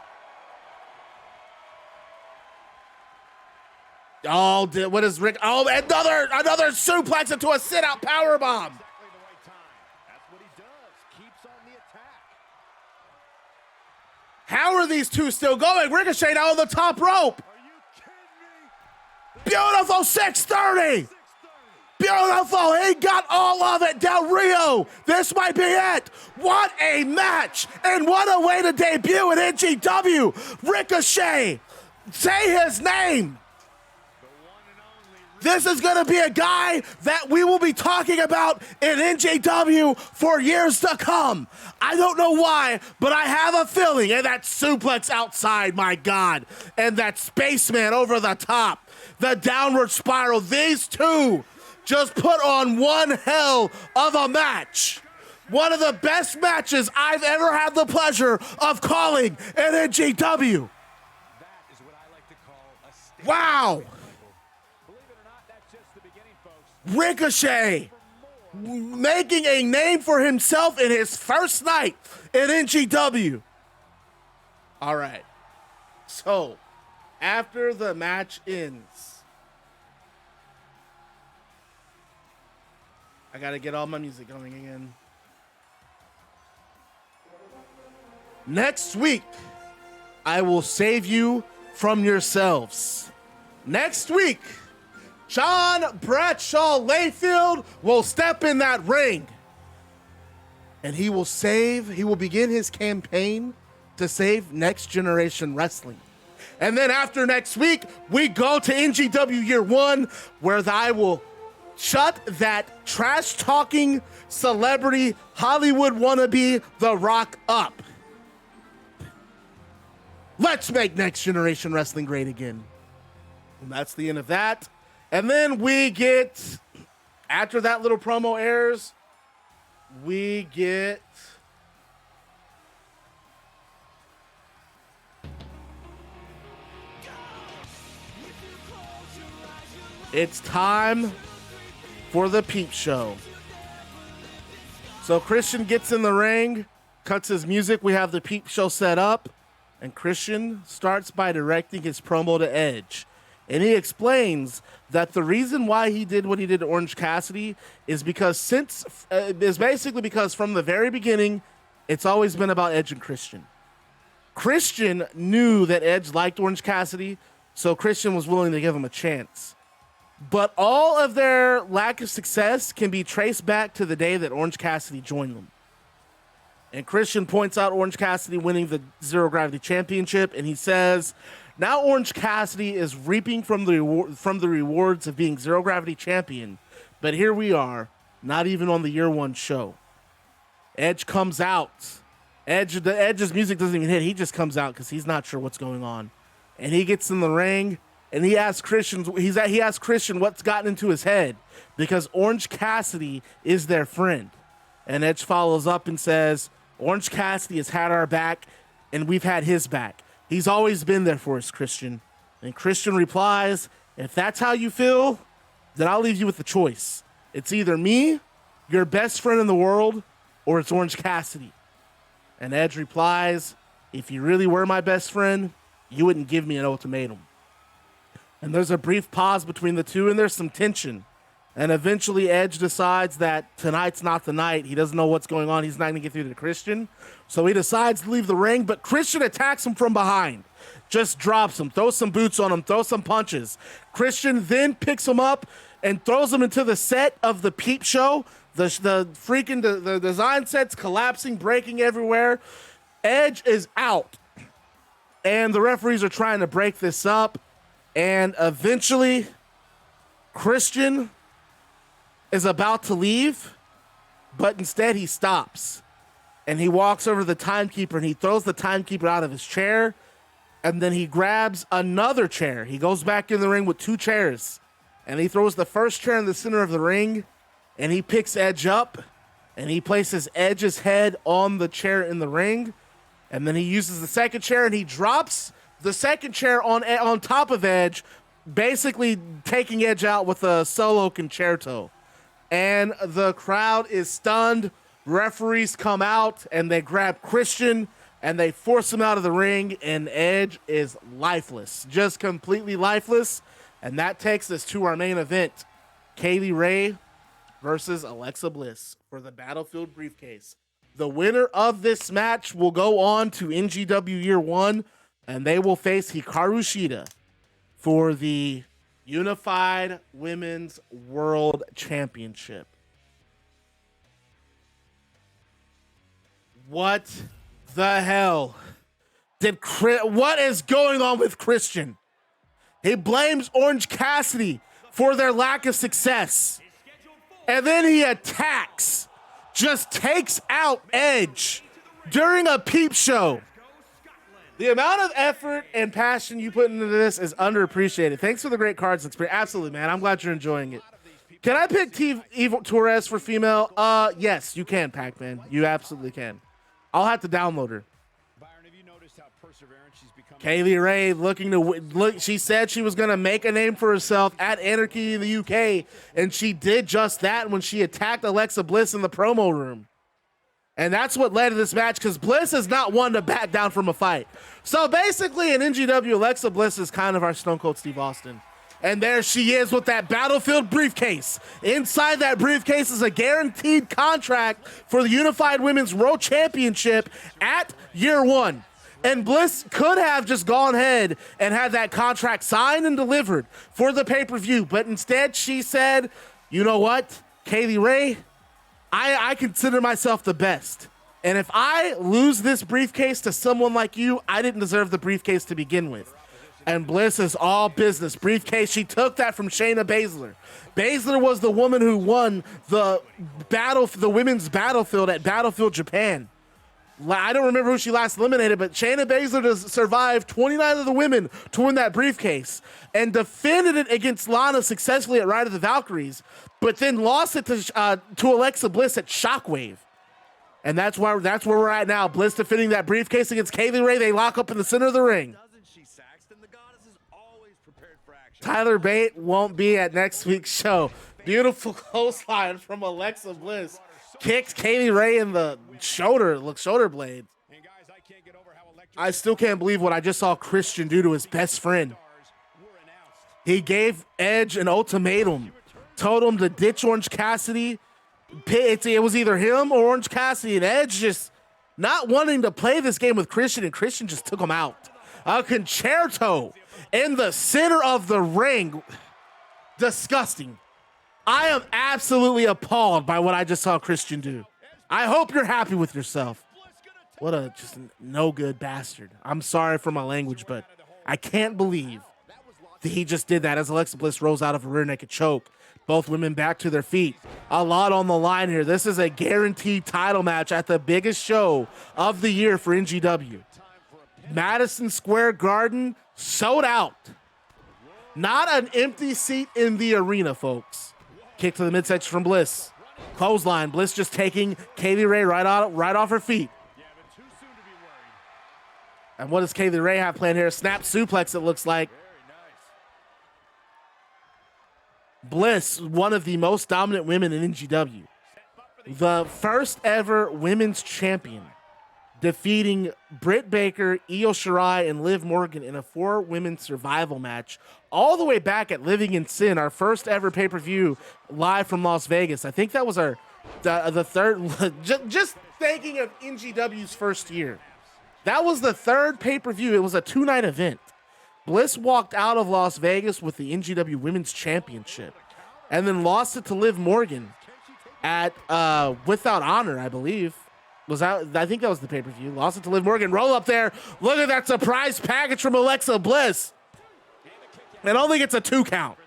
Oh, what is Rick? Oh, another suplex into a sit-out powerbomb. How are these two still going? Ricochet now on the top rope. Beautiful 630. Beautiful. He got all of it. Del Rio. This might be it. What a match. And what a way to debut in NGW. Ricochet. Say his name. This is going to be a guy that we will be talking about in NGW for years to come. I don't know why, but I have a feeling. And that suplex outside, my God. And that spaceman over the top. The downward spiral. These two just put on one hell of a match. One of the best matches I've ever had the pleasure of calling in NGW. Wow. Ricochet making a name for himself in his first night in NGW. All right. So, after the match ends, I got to get all my music going again. Next week, I will save you from yourselves. Next week, John Bradshaw Layfield will step in that ring. And he will begin his campaign to save Next Generation Wrestling. And then after next week, we go to NGW Year 1, where I will shut that trash-talking celebrity Hollywood wannabe The Rock up. Let's make Next Generation Wrestling great again. And that's the end of that. And then we get, after that little promo airs, we get it's time for the peep show. So Christian gets in the ring, cuts his music. We have the peep show set up, and Christian starts by directing his promo to Edge. And he explains that the reason why he did what he did to Orange Cassidy is because because from the very beginning, it's always been about Edge and Christian. Christian knew that Edge liked Orange Cassidy, so Christian was willing to give him a chance. But all of their lack of success can be traced back to the day that Orange Cassidy joined them. And Christian points out Orange Cassidy winning the Zero Gravity Championship, and he says, now Orange Cassidy is reaping from the rewards of being Zero Gravity Champion, but here we are, not even on the Year 1 show. Edge comes out. Edge's music doesn't even hit. He just comes out because he's not sure what's going on. And he gets in the ring, and he asks Christian what's gotten into his head, because Orange Cassidy is their friend. And Edge follows up and says, Orange Cassidy has had our back, and we've had his back. He's always been there for us, Christian. And Christian replies, if that's how you feel, then I'll leave you with the choice. It's either me, your best friend in the world, or it's Orange Cassidy. And Edge replies, if you really were my best friend, you wouldn't give me an ultimatum. And there's a brief pause between the two, and there's some tension. And eventually Edge decides that tonight's not the night. He doesn't know what's going on. He's not going to get through to Christian. So he decides to leave the ring, but Christian attacks him from behind. Just drops him, throws some boots on him, throws some punches. Christian then picks him up and throws him into the set of the peep show. The design set's collapsing, breaking everywhere. Edge is out. And the referees are trying to break this up. And eventually, Christian is about to leave, but instead he stops. And he walks over to the timekeeper, and he throws the timekeeper out of his chair. And then he grabs another chair. He goes back in the ring with two chairs. And he throws the first chair in the center of the ring. And he picks Edge up. And he places Edge's head on the chair in the ring. And then he uses the second chair, and he drops the second chair on top of Edge, basically taking Edge out with a solo concerto. And the crowd is stunned. Referees come out, and they grab Christian, and they force him out of the ring, and Edge is lifeless, just completely lifeless. And that takes us to our main event, Kaylee Ray versus Alexa Bliss for the Battlefield briefcase. The winner of this match will go on to NGW Year 1, and they will face Hikaru Shida for the Unified Women's World Championship. What the hell? What is going on with Christian? He blames Orange Cassidy for their lack of success. And then he attacks, just takes out Edge during a peep show. The amount of effort and passion you put into this is underappreciated. Thanks for the great cards experience. Absolutely, man. I'm glad you're enjoying it. Can I pick Eva Torres for female? Yes, you can, Pac-Man. You absolutely can. I'll have to download her. Kaylee Ray looking to look. She said she was going to make a name for herself at Anarchy in the UK, and she did just that when she attacked Alexa Bliss in the promo room. And that's what led to this match, because Bliss is not one to back down from a fight. So basically, in NGW, Alexa Bliss is kind of our Stone Cold Steve Austin. And there she is with that Battlefield briefcase. Inside that briefcase is a guaranteed contract for the Unified Women's World Championship at Year 1. And Bliss could have just gone ahead and had that contract signed and delivered for the pay-per-view. But instead, she said, you know what, Kaylee Ray, I consider myself the best. And if I lose this briefcase to someone like you, I didn't deserve the briefcase to begin with. And Bliss is all business. Briefcase, she took that from Shayna Baszler. Baszler was the woman who won the women's battlefield at Battlefield Japan. I don't remember who she last eliminated, but Shayna Baszler survived 29 of the women to win that briefcase and defended it against Lana successfully at Ride of the Valkyries, but then lost it to Alexa Bliss at Shockwave. And that's where we're at now. Bliss defending that briefcase against Kaylee Ray. They lock up in the center of the ring. Tyler Bate won't be at next week's show. Beautiful clothesline from Alexa Bliss. Kicks Kaylee Ray in the shoulder blade. I still can't believe what I just saw Christian do to his best friend. He gave Edge an ultimatum. Told him to ditch Orange Cassidy. It was either him or Orange Cassidy, and Edge just not wanting to play this game with Christian, and Christian just took him out. A concerto in the center of the ring. Disgusting. I am absolutely appalled by what I just saw Christian do. I hope you're happy with yourself. What a just no good bastard. I'm sorry for my language, but I can't believe that he just did that as Alexa Bliss rolls out of a rear naked choke. Both women back to their feet. A lot on the line here. This is a guaranteed title match at the biggest show of the year for NGW. Madison Square Garden sold out. Not an empty seat in the arena, folks. Kick to the midsection from Bliss. Clothesline. Bliss just taking Kaylee Ray right off her feet. And what does Kaylee Ray have planned here? Snap suplex, it looks like. Bliss, one of the most dominant women in NGW. The first ever women's champion, defeating Britt Baker, Io Shirai, and Liv Morgan in a 4-women survival match all the way back at Living in Sin, our first ever pay-per-view live from Las Vegas. I think that was the third, just thinking of NGW's first year. That was the third pay-per-view. It was a 2-night event. Bliss walked out of Las Vegas with the NGW Women's Championship and then lost it to Liv Morgan at Without Honor, I believe. I think that was the pay-per-view. Lost it to Liv Morgan. Roll up there. Look at that surprise package from Alexa Bliss. And only gets a 2 count.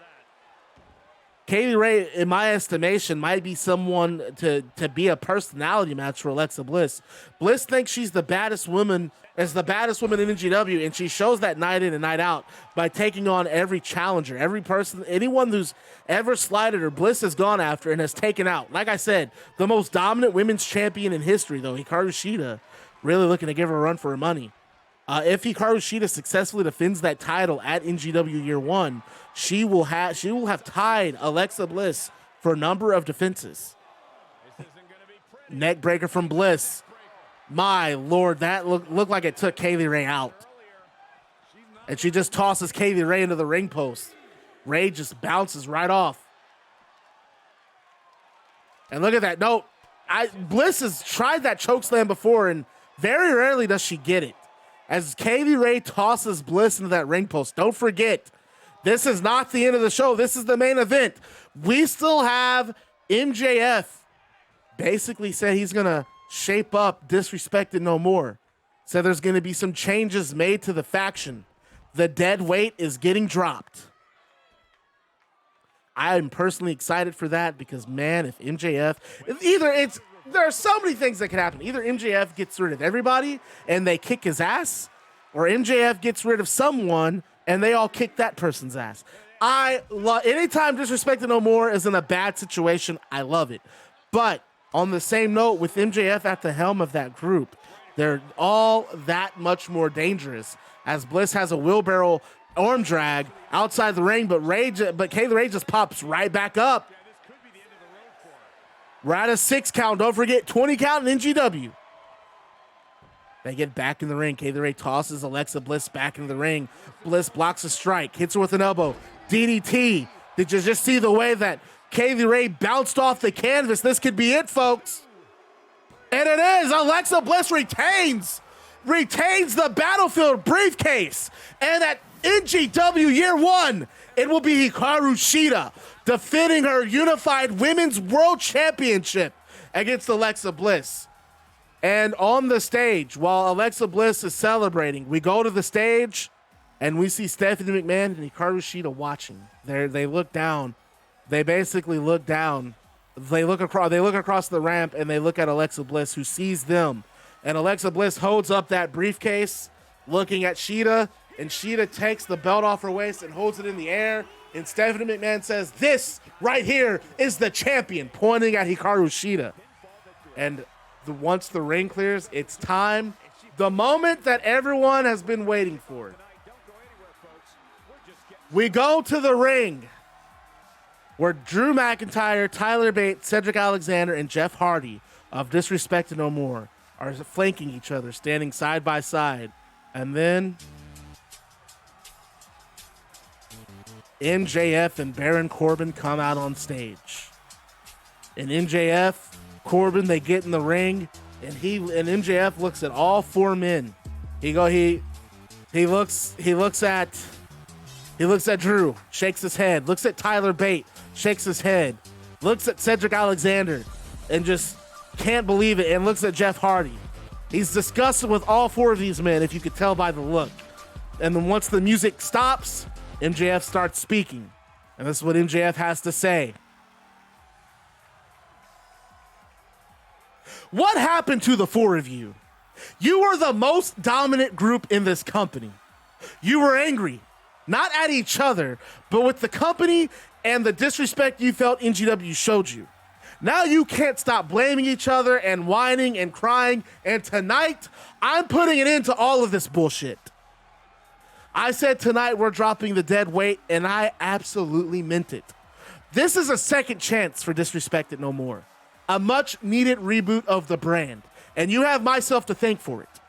Kaylee Ray, in my estimation, might be someone to be a personality match for Alexa Bliss. Bliss thinks she's the baddest woman, in NGW, and she shows that night in and night out by taking on every challenger, every person, anyone who's ever slighted her. Bliss has gone after and has taken out. Like I said, the most dominant women's champion in history, though, Hikaru Shida, really looking to give her a run for her money. If Hikaru Shida successfully defends that title at NGW Year 1, she will have tied Alexa Bliss for a number of defenses. Neck breaker from Bliss. My Lord, that looked like it took Kaylee Ray out. And she just tosses Kaylee Ray into the ring post. Ray just bounces right off. And look at that. No, Bliss has tried that chokeslam before, and very rarely does she get it. As Kaylee Ray tosses Bliss into that ring post. Don't forget, this is not the end of the show. This is the main event. We still have MJF basically said he's going to shape up Disrespected No More. So there's going to be some changes made to the faction. The dead weight is getting dropped. I'm personally excited for that because, man, if MJF, there are so many things that could happen. Either MJF gets rid of everybody and they kick his ass, or MJF gets rid of someone and they all kick that person's ass. Anytime Disrespected No More is in a bad situation, I love it. But on the same note, with MJF at the helm of that group, they're all that much more dangerous, as Bliss has a wheelbarrow arm drag outside the ring, but Kaylee Ray just pops right back up. We're at a 6 count. Don't forget, 20 count in NGW. They get back in the ring. Kaylee Ray tosses Alexa Bliss back into the ring. Bliss blocks a strike, hits her with an elbow. DDT. Did you just see the way that Kaylee Ray bounced off the canvas? This could be it, folks. And it is. Alexa Bliss retains retains the Battlefield briefcase. And at NGW Year 1, it will be Hikaru Shida defending her Unified Women's World Championship against Alexa Bliss. And on the stage, while Alexa Bliss is celebrating, we go to the stage and we see Stephanie McMahon and Hikaru Shida watching. They look down. They basically look down. They look across the ramp and they look at Alexa Bliss, who sees them. And Alexa Bliss holds up that briefcase looking at Shida, and Shida takes the belt off her waist and holds it in the air. And Stephanie McMahon says, "This right here is the champion," pointing at Hikaru Shida. And once the ring clears, it's time. The moment that everyone has been waiting for. We go to the ring where Drew McIntyre, Tyler Bate, Cedric Alexander, and Jeff Hardy of Disrespect No More are flanking each other, standing side by side. And then MJF and Baron Corbin come out on stage. And MJF, Corbin, they get in the ring, and MJF looks at all four men. He looks at Drew, shakes his head, looks at Tyler Bate, shakes his head, looks at Cedric Alexander, and just can't believe it, and looks at Jeff Hardy. He's disgusted with all four of these men, if you could tell by the look. And then once the music stops, MJF starts speaking. And this is what MJF has to say. "What happened to the four of you? You were the most dominant group in this company. You were angry, not at each other, but with the company and the disrespect you felt NGW showed you. Now you can't stop blaming each other and whining and crying, and tonight, I'm putting an end to all of this bullshit. I said tonight we're dropping the dead weight, and I absolutely meant it. This is a second chance for Disrespected No More, a much-needed reboot of the brand, and you have myself to thank for it.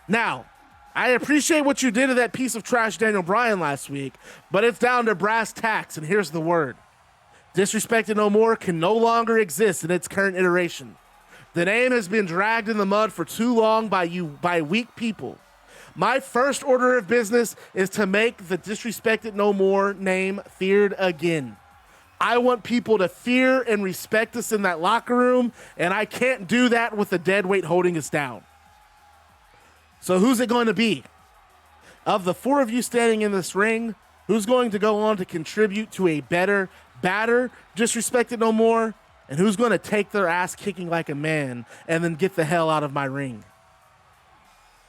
Now, I appreciate what you did to that piece of trash Daniel Bryan last week, but it's down to brass tacks, and here's the word. Disrespected No More can no longer exist in its current iteration. The name has been dragged in the mud for too long by weak people. My first order of business is to make the Disrespected No More name feared again. I want people to fear and respect us in that locker room, and I can't do that with the dead weight holding us down. So who's it going to be? Of the four of you standing in this ring, who's going to go on to contribute to a better, badder Disrespected No More? And who's going to take their ass kicking like a man and then get the hell out of my ring?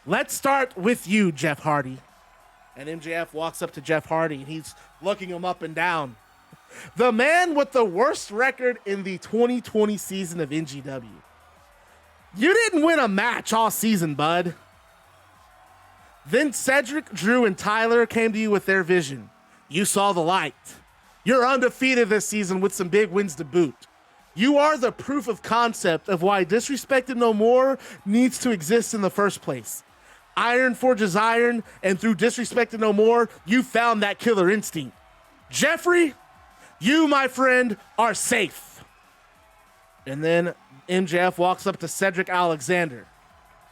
Let's start with you, Jeff Hardy. And MJF walks up to Jeff Hardy, and he's looking him up and down. The man with the worst record in the 2020 season of NGW. You didn't win a match all season, bud. Then Cedric, Drew, and Tyler came to you with their vision. You saw the light. You're undefeated this season with some big wins to boot. You are the proof of concept of why Disrespected No More needs to exist in the first place. Iron forges iron, and through Disrespected No More, you found that killer instinct. Jeffrey, you, my friend, are safe. And then MJF walks up to Cedric Alexander,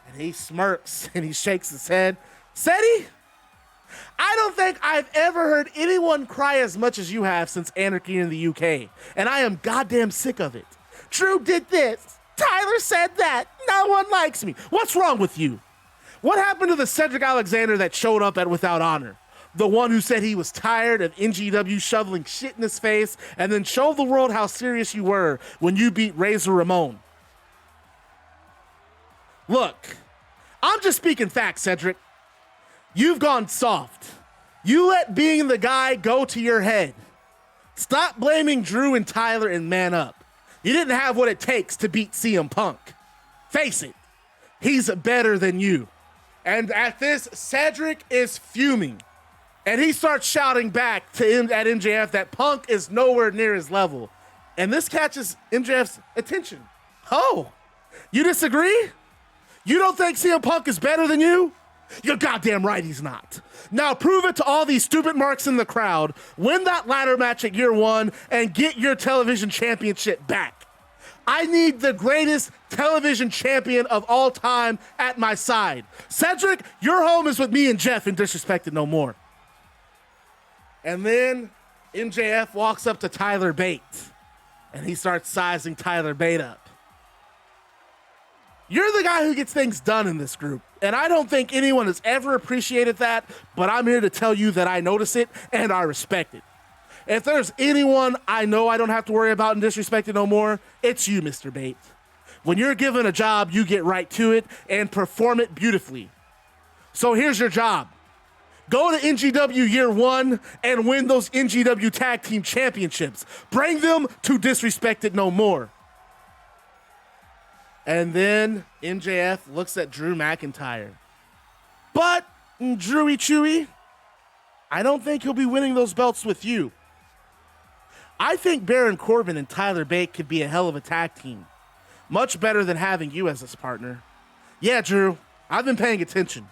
and he smirks, and he shakes his head. Ceddy, I don't think I've ever heard anyone cry as much as you have since Anarchy in the UK, and I am goddamn sick of it. Drew did this. Tyler said that. No one likes me. What's wrong with you? What happened to the Cedric Alexander that showed up at Without Honor? The one who said he was tired of NGW shoveling shit in his face and then showed the world how serious you were when you beat Razor Ramon. Look, I'm just speaking facts, Cedric. You've gone soft. You let being the guy go to your head. Stop blaming Drew and Tyler and man up. You didn't have what it takes to beat CM Punk. Face it, he's better than you. And at this, Cedric is fuming. And he starts shouting back to him at MJF that Punk is nowhere near his level. And this catches MJF's attention. Oh, you disagree? You don't think CM Punk is better than you? You're goddamn right he's not. Now prove it to all these stupid marks in the crowd, win that ladder match at Year 1, and get your television championship back. I need the greatest television champion of all time at my side. Cedric, your home is with me and Jeff and Disrespected No More. And then MJF walks up to Tyler Bate, and he starts sizing Tyler Bate up. You're the guy who gets things done in this group, and I don't think anyone has ever appreciated that, but I'm here to tell you that I notice it and I respect it. If there's anyone I know I don't have to worry about and Disrespected No More, it's you, Mr. Bate. When you're given a job, you get right to it and perform it beautifully. So here's your job. Go to NGW Year 1 and win those NGW Tag Team Championships. Bring them to Disrespected No More. And then MJF looks at Drew McIntyre. But, Drewy Chewy, I don't think he'll be winning those belts with you. I think Baron Corbin and Tyler Bate could be a hell of a tag team. Much better than having you as his partner. Yeah, Drew, I've been paying attention.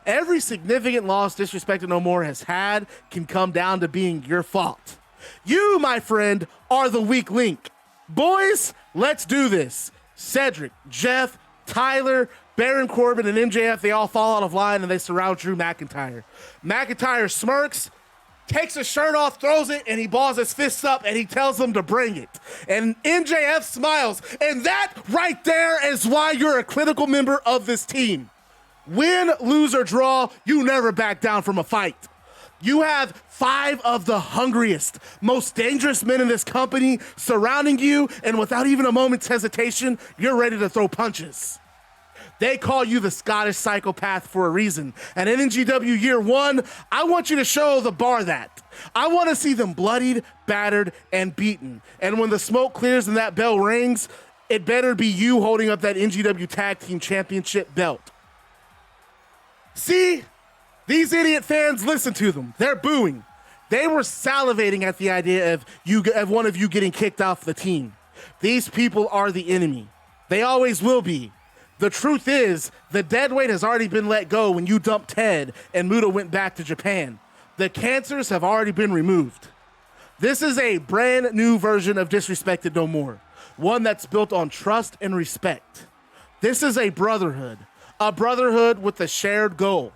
Every significant loss Disrespected No More has had can come down to being your fault. You, my friend, are the weak link. Boys, let's do this. Cedric, Jeff, Tyler, Baron Corbin, and MJF, they all fall out of line and they surround Drew McIntyre. McIntyre smirks, takes his shirt off, throws it, and he balls his fists up, and he tells them to bring it. And MJF smiles, and that right there is why you're a critical member of this team. Win, lose, or draw, you never back down from a fight. You have 5 of the hungriest, most dangerous men in this company surrounding you, and without even a moment's hesitation, you're ready to throw punches. They call you the Scottish psychopath for a reason. And in NGW Year 1, I want you to show the bar that. I want to see them bloodied, battered, and beaten. And when the smoke clears and that bell rings, it better be you holding up that NGW Tag Team Championship belt. See? These idiot fans, listen to them. They're booing. They were salivating at the idea of one of you getting kicked off the team. These people are the enemy. They always will be. The truth is, the deadweight has already been let go when you dumped Ted and Muta went back to Japan. The cancers have already been removed. This is a brand new version of Disrespected No More, one that's built on trust and respect. This is a brotherhood with a shared goal,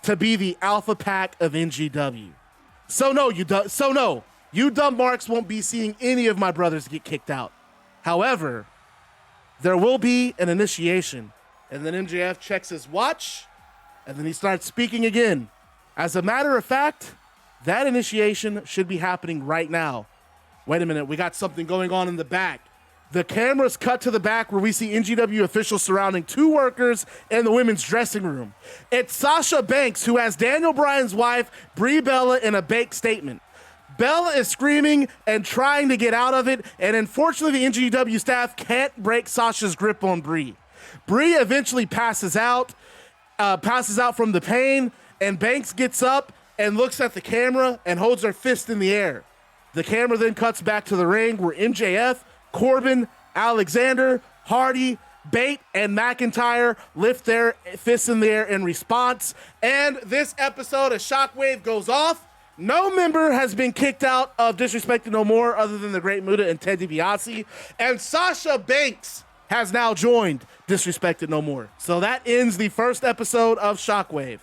to be the alpha pack of NGW. So no, you dumb marks won't be seeing any of my brothers get kicked out. However, there will be an initiation. And then MJF checks his watch, and then he starts speaking again. As a matter of fact, that initiation should be happening right now. Wait a minute, we got something going on in the back. The cameras cut to the back where we see NGW officials surrounding 2 workers in the women's dressing room. It's Sasha Banks, who has Daniel Bryan's wife, Brie Bella, in a baked statement. Bella is screaming and trying to get out of it, and unfortunately the NGW staff can't break Sasha's grip on Brie. Brie eventually passes out from the pain, and Banks gets up and looks at the camera and holds her fist in the air. The camera then cuts back to the ring where MJF, Corbin, Alexander, Hardy, Bate, and McIntyre lift their fists in the air in response. And this episode of Shockwave goes off. No member has been kicked out of Disrespected No More other than the Great Muta and Ted DiBiase. And Sasha Banks has now joined Disrespected No More. So that ends the first episode of Shockwave.